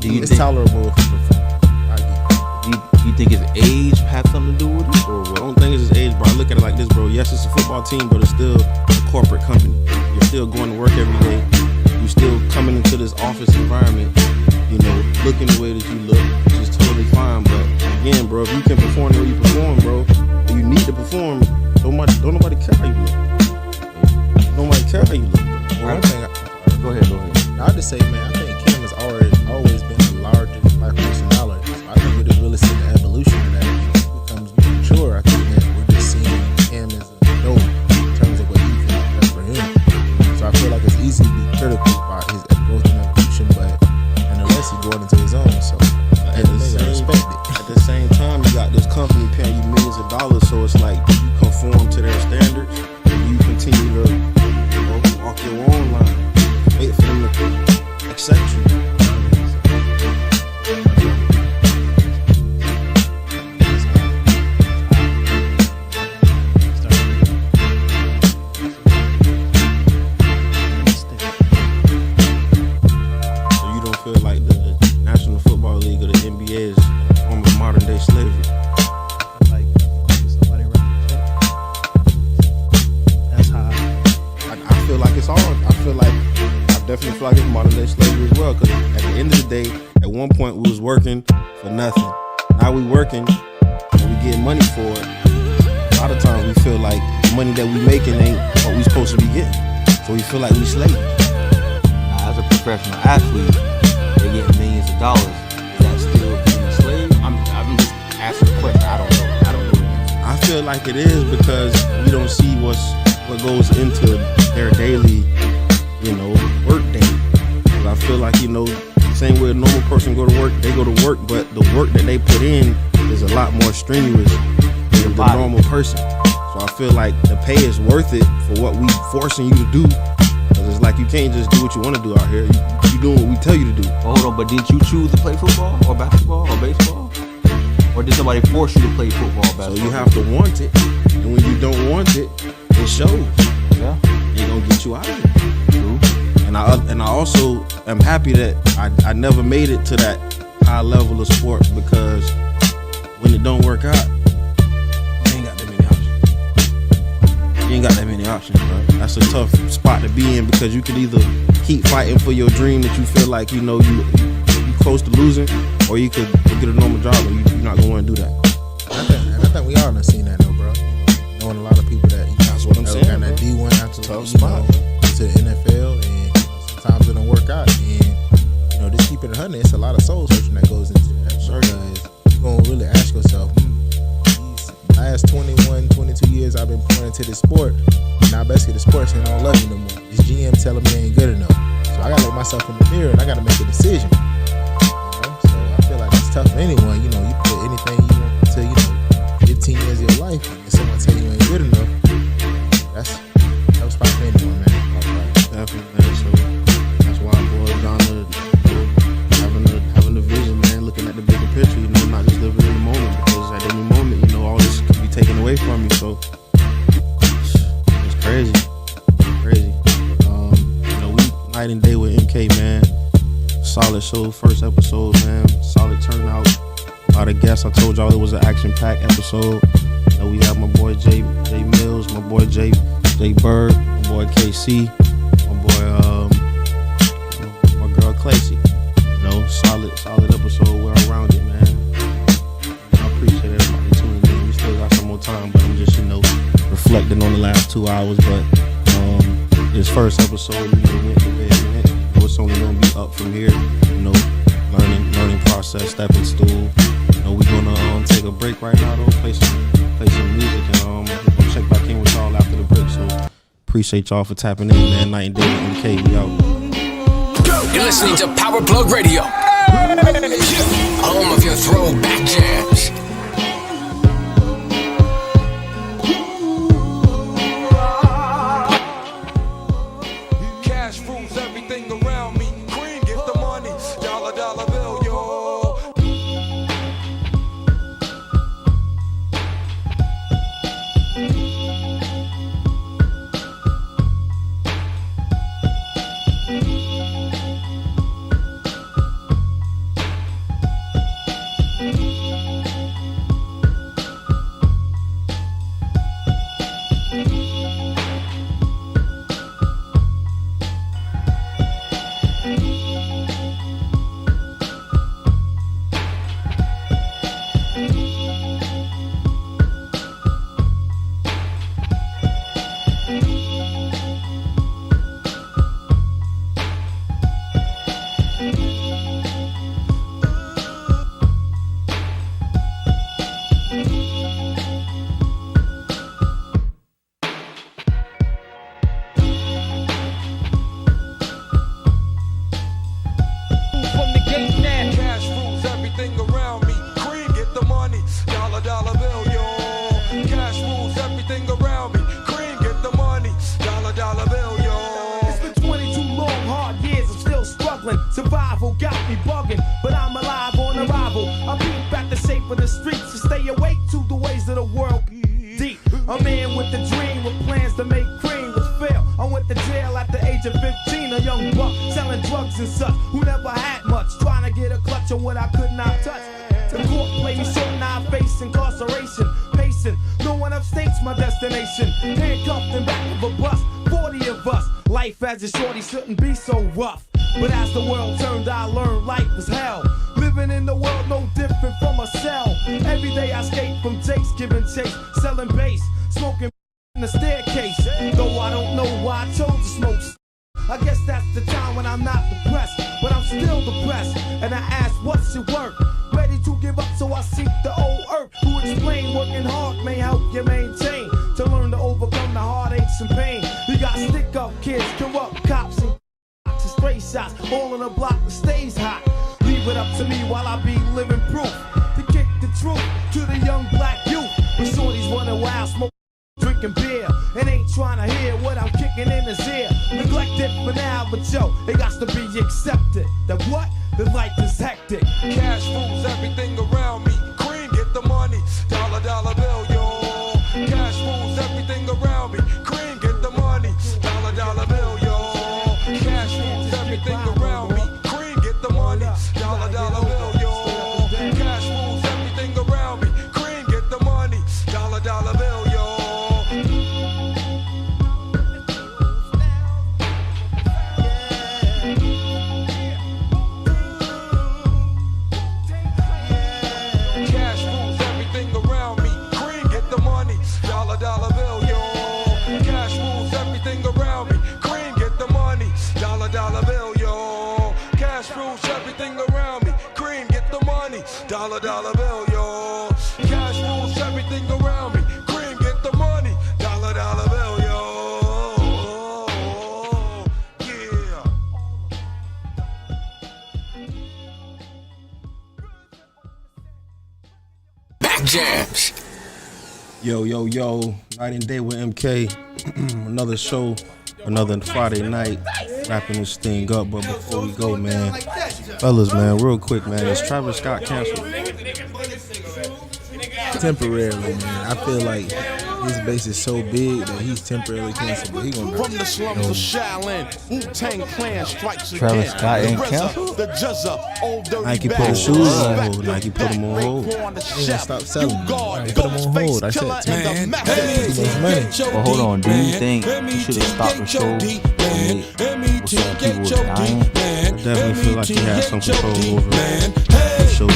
Speaker 13: Do you
Speaker 18: it's
Speaker 13: think
Speaker 18: tolerable if he performs?
Speaker 13: Do you think his age had something to do with it, or what?
Speaker 2: I don't think it's his age, bro. I look at it like this, bro. Yes, it's a football team, but it's still a corporate company. You're still going to work every day. You're still coming into this office environment, you know, looking the way that you look, which is totally fine. But again, bro, if you can perform the way you perform, bro, and you need to perform, don't nobody care how you look. Nobody care how you look, bro.
Speaker 18: One thing,
Speaker 13: go ahead.
Speaker 18: I'll just say, man, I think Kim has always been a larger life personality. So I think we're just really seeing the evolution of that. As he becomes mature, I think that we're just seeing him as an adult in terms of what he can do for him. So I feel like it's easy to be critical about his growth and evolution, but unless he's going into his own, so I respect it.
Speaker 2: At the same time, you got this company paying you millions of dollars, so it's like you conform to their standards, and you continue to walk your own At one point, we was working for nothing. Now we working and we getting money for it. A lot of times we feel like the money that we making ain't what we supposed to be getting. So we feel like we slaves.
Speaker 13: Now, as a professional athlete, they get millions of dollars. Is that still being a slave? I'm just asking a question. I don't know.
Speaker 2: I feel like it is because we don't see what goes into their daily, work day. I feel like, same way a normal person go to work, they go to work, but the work that they put in is a lot more strenuous than the normal person. So I feel like the pay is worth it for what we forcing you to do. Because it's like you can't just do what you want to do out here. You doing what we tell you to do.
Speaker 13: Well, hold on, but didn't you choose to play football or basketball or baseball? Or did somebody force you to play football or basketball?
Speaker 2: So you have to want it. And when you don't want it, it shows.
Speaker 13: Yeah.
Speaker 2: Ain't gonna get you out of it. True. And I also am happy that I never made it to that high level of sports, because when it don't work out, you ain't got that many options. You ain't got that many options, bro. That's a tough spot to be in, because you could either keep fighting for your dream that you feel like you close to losing, or you could get a normal job, or you're not gonna want to do that.
Speaker 18: I think we all done seen that though, bro. Knowing a lot of people that
Speaker 2: that's what I'm saying.
Speaker 18: Got that D1 after tough spot to the NFL, and sometimes it don't work out. And just keep it 100. It's a lot of soul searching that goes into that. Sure, guys, you gonna really ask yourself, these last 21, 22 years I've been pouring into this sport. Now basically the sports ain't don't love me no more. This GM telling me I ain't good enough. So I gotta look myself in the mirror and I gotta make a decision. So I feel like it's tough for anyone. You put anything you want to 15 years of your life, and someone tell you ain't good enough. That was fine for anyone, man.
Speaker 2: Definitely, man. So that's why I boiled down to having the vision, man. Looking at the bigger picture, not just living in the moment, because at any moment, all this could be taken away from you. So it's crazy. We night and day with MK, man. Solid show, first episode, man. Solid turnout. A lot of guests. I told y'all it was an action-packed episode. We have my boy Jay Mills, my boy Jay Bird, my boy KC, my boy my girl Clacy. Solid episode, well rounded, man. I appreciate everybody tuning in. We still got some more time, but I'm just reflecting on the last 2 hours. But this first episode, went to bed. It's only gonna be up from here. Learning process, stepping stool. We're gonna take a break right now, though. Play some music, and we're gonna check back in with y'all after the break. So appreciate y'all for tapping in, man. Night and day with MK, we out.
Speaker 5: You're listening to Power Plug Radio, home of your throwback jams.
Speaker 12: Cash rules everything around me. Cream, get the money. Dollar bill, yo.
Speaker 6: Survival got me bugging, but I'm alive on arrival. I peep at the shape of the streets to stay awake to the ways of the world. Deep, a man with a dream, with plans to make cream, which fail. I went to jail at the age of 15, a young buck selling drugs and such, who never had much, trying to get a clutch on what I could not touch. The court played me short, now I face incarceration. Pacing, no one upstates my destination. Handcuffed in back of a bus, 40 of us. Life as a shorty shouldn't be so rough.
Speaker 19: But as the world turned, I learned life was hell. Living in the world no different from a cell. Every day I skate from Jake's, giving chase, selling bass, smoking in the staircase. Though I don't know why I chose to smoke. I guess that's the time when I'm not depressed, but I'm still depressed. And I ask, what's your work? Ready to give up, so I seek the old earth. Who explain working hard may help you maintain. To learn to overcome the heartaches and pain. You got stick up kids, corrupt cops and stray shots. All in a block that stays hot. Leave it up to me while I be living proof. To kick the truth to the young black youth. When shorties running wild, smoke, drinking beer, and ain't trying to hear what I'm kicking in his ear. Neglected for now, but yo, it got to be accepted. That what? The life is hectic.
Speaker 20: Cash rules everything around me. Cream, get the money. Dollar, dollar bill, yo. Cash rules everything around me. Cream, get the money. Dollar, dollar bill, yo. Cash rules everything around me. Cream, get the money. Dollar, dollar bill, yo. Cash rules everything around me. Cream, get the money. Dollar, dollar bill, yo. Dollar bill, yo. Cash rules everything around me. Cream, get the money. Dollar, dollar bill, yo. Cash rules everything around me. Cream, get the money. Dollar, dollar bill, yo. Cash rules everything around me. Cream, get the money. Dollar, dollar bill, yo. Yeah.
Speaker 5: Back jams.
Speaker 2: Yo, night and day with MK. Another show, another Friday night, wrapping this thing up. But before we go, man, fellas, man, real quick, man, is Travis Scott canceled?
Speaker 18: Temporarily, man. I feel like his base is so big that he's temporarily canceled, but he gonna be.
Speaker 21: From the slums of Shaolin, Wu-Tang Clan strikes
Speaker 13: Travis
Speaker 21: again.
Speaker 13: Scott ain't
Speaker 21: The RZA,
Speaker 13: canceled?
Speaker 21: the Juzza, Old Dirty
Speaker 2: Nike put
Speaker 21: Bag,
Speaker 2: his shoes on
Speaker 21: Respect,
Speaker 2: hold. Nike put him on hold.
Speaker 18: They gonna stop selling them.
Speaker 21: God,
Speaker 18: They put them on hold. I said,
Speaker 21: Ghostface
Speaker 18: man,
Speaker 21: Killer and the
Speaker 18: too much money.
Speaker 13: But hold on, do you think you should have stopped the show when people were dying?
Speaker 2: I definitely feel like he had some control over the show.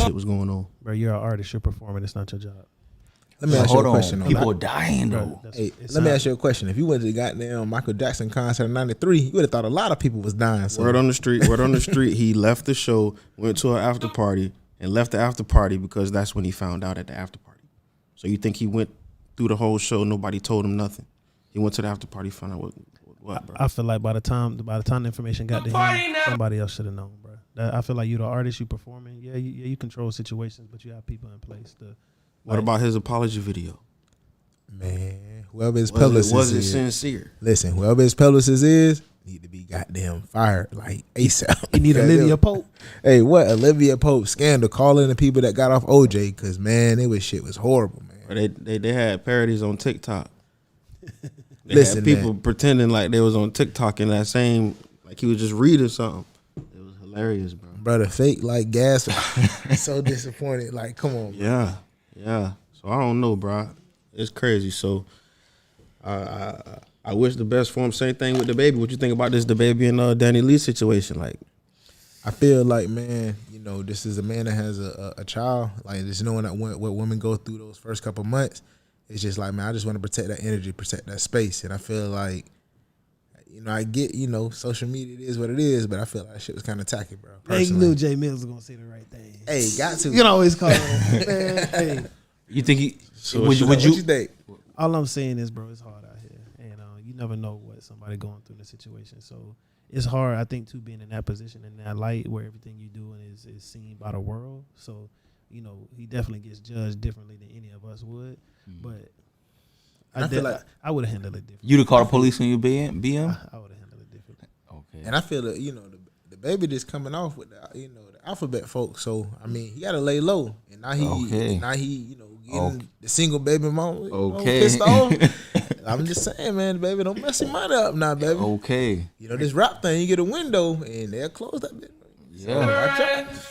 Speaker 2: Shit was going on.
Speaker 16: Bro, you're an artist. You're performing. It's not your job.
Speaker 18: Let me ask you a question.
Speaker 13: People are dying though.
Speaker 18: Hey, let me ask you a question. If you went to the goddamn Michael Jackson concert in '93, you would have thought a lot of people was dying. So.
Speaker 2: Word on the street. He left the show, went to an after party, and left the after party because that's when he found out at the after party. So you think he went through the whole show, nobody told him nothing? He went to the after party, found out what, bro?
Speaker 16: I feel like by the time the information got to him, somebody else should have known, bro. I feel like you're the artist, you performing. Yeah, you control situations, but you have people in place to.
Speaker 2: What about his apology video?
Speaker 18: Man, whoever his publicist
Speaker 2: was it
Speaker 18: is,
Speaker 2: sincere?
Speaker 18: Listen, whoever his publicist is, need to be goddamn fired like ASAP.
Speaker 16: You need Olivia Pope.
Speaker 18: Hey, what Olivia Pope scandal? Calling the people that got off OJ because man, shit was horrible, man.
Speaker 2: They had parodies on TikTok.
Speaker 18: Listen,
Speaker 2: had people
Speaker 18: man.
Speaker 2: pretending like they was on TikTok in that same, like he was just reading something. It was hilarious, bro.
Speaker 18: Brother, fake like gas. So disappointed. Like, come on, bro.
Speaker 2: Yeah. So I don't know, bro. It's crazy. So I wish the best for him. Same thing with the baby. What you think about this, the baby and Danny Lee situation? Like,
Speaker 18: I feel like, man, this is a man that has a child. Like, just knowing that what women go through those first couple months, it's just like, man, I just want to protect that energy, protect that space. And I feel like, I get, social media, it is what it is, but I feel like that shit was kind of tacky, bro.
Speaker 16: They knew Jay Mills was gonna say the right thing.
Speaker 18: Hey, got to.
Speaker 16: You can always call him. Man, hey.
Speaker 13: You think he?
Speaker 2: So
Speaker 13: would you
Speaker 18: think?
Speaker 16: All I'm saying is, bro, it's hard out here, and you never know what somebody going through in the situation. So it's hard, I think, too, being in that position, in that light where everything you do is seen by the world. So, he definitely gets judged differently than any of us would. But I feel like I would have handled it differently.
Speaker 13: You'd have called the police when you BM?
Speaker 16: I would have handled it differently.
Speaker 13: Okay.
Speaker 18: And I feel that, the baby just coming off with the alphabet folks. So I mean, he got to lay low, and now he getting the single baby mom pissed off. I'm just saying, man, baby, don't mess your mind up now, baby.
Speaker 13: Okay.
Speaker 18: This rap thing, you get a window and they'll close that bitch.
Speaker 13: Yeah.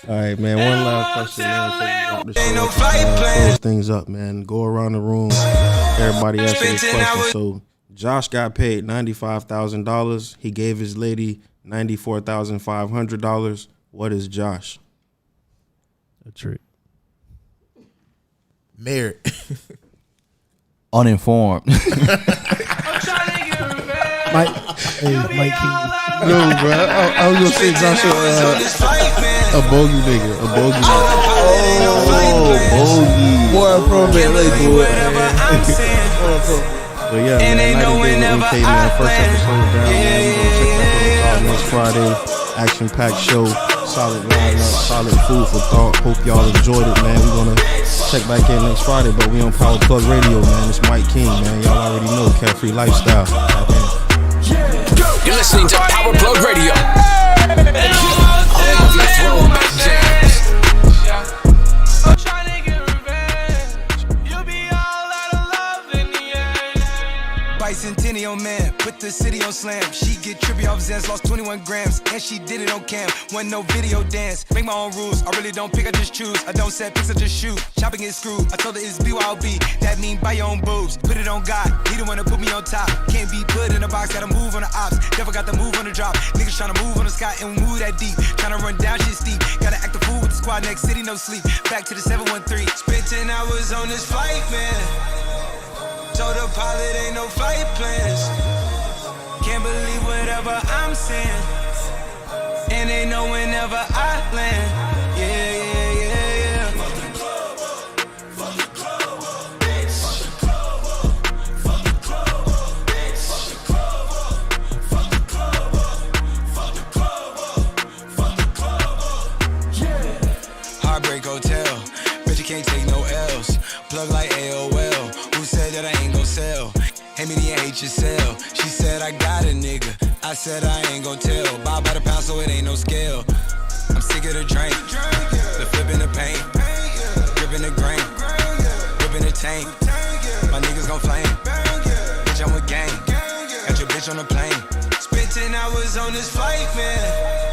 Speaker 2: All right, man. One last question, man. Before we drop the show, close things up, man. Go around the room. Everybody answer this question. So, Josh got paid $95,000. He gave his lady $94,500. What is Josh?
Speaker 16: A trick.
Speaker 18: Married.
Speaker 13: Uninformed.
Speaker 18: Mike King. No, bro. I was gonna say Joshua, a bogey nigga. A bogey nigga.
Speaker 13: Bogey.
Speaker 18: Boy, pro man, let's do it.
Speaker 2: But yeah, man, 90 Day with MK, man. First episode down, man. We gonna check back out next Friday. Action-packed show. Solid lineup, solid food for thought. Hope y'all enjoyed it, man. We're gonna check back in next Friday, but we on Power Plug Radio, man. It's Mike King, man. Y'all already know, Carefree Lifestyle.
Speaker 5: You're listening to Power Plug Radio. Home of your throwback jams.
Speaker 6: I'm trying to get revenge. You'll be all out of love in the end.
Speaker 4: Bicentennial man, put the city on slam. She get trippy off Zans, lost 21 grams. And she did it on cam, wasn't no video dance. Make my own rules, I really don't pick, I just choose. I don't set pics, I just shoot. Chopping is screwed, I told her it's BYOB. That mean buy your own boobs, put it on God. He the one to put me on top. Can't be put in a box, gotta move on the ops. Never got the move on the drop. Niggas tryna move on the sky and move that deep. Tryna run down shit steep. Gotta act the fool with the squad, next city, no sleep. Back to the 713.
Speaker 6: Spent 10 hours on this flight, man. Told the pilot ain't no flight plans. Can't believe whatever I'm saying. And they know whenever I land. Yeah, yeah, yeah, yeah. Fuck the club up. Fuck the club up. Bitch. Fuck the club up. Bitch. Fuck the club up. Fuck the club up. Fuck the club up. Yeah.
Speaker 4: Heartbreak Hotel, bet you can't take no L's. Plug like AOL, who said that I ain't gon' sell? Hand me the HSL, she said I got a nigga. I said I ain't gon' tell. Buy by the pound so it ain't no scale. I'm sick of the drink, the flipping the paint, gripping the grain, ripping the tank. My niggas gon' flame, bitch I'm with gang. Got your bitch on the plane.
Speaker 6: Spent 10 hours on this flight, man.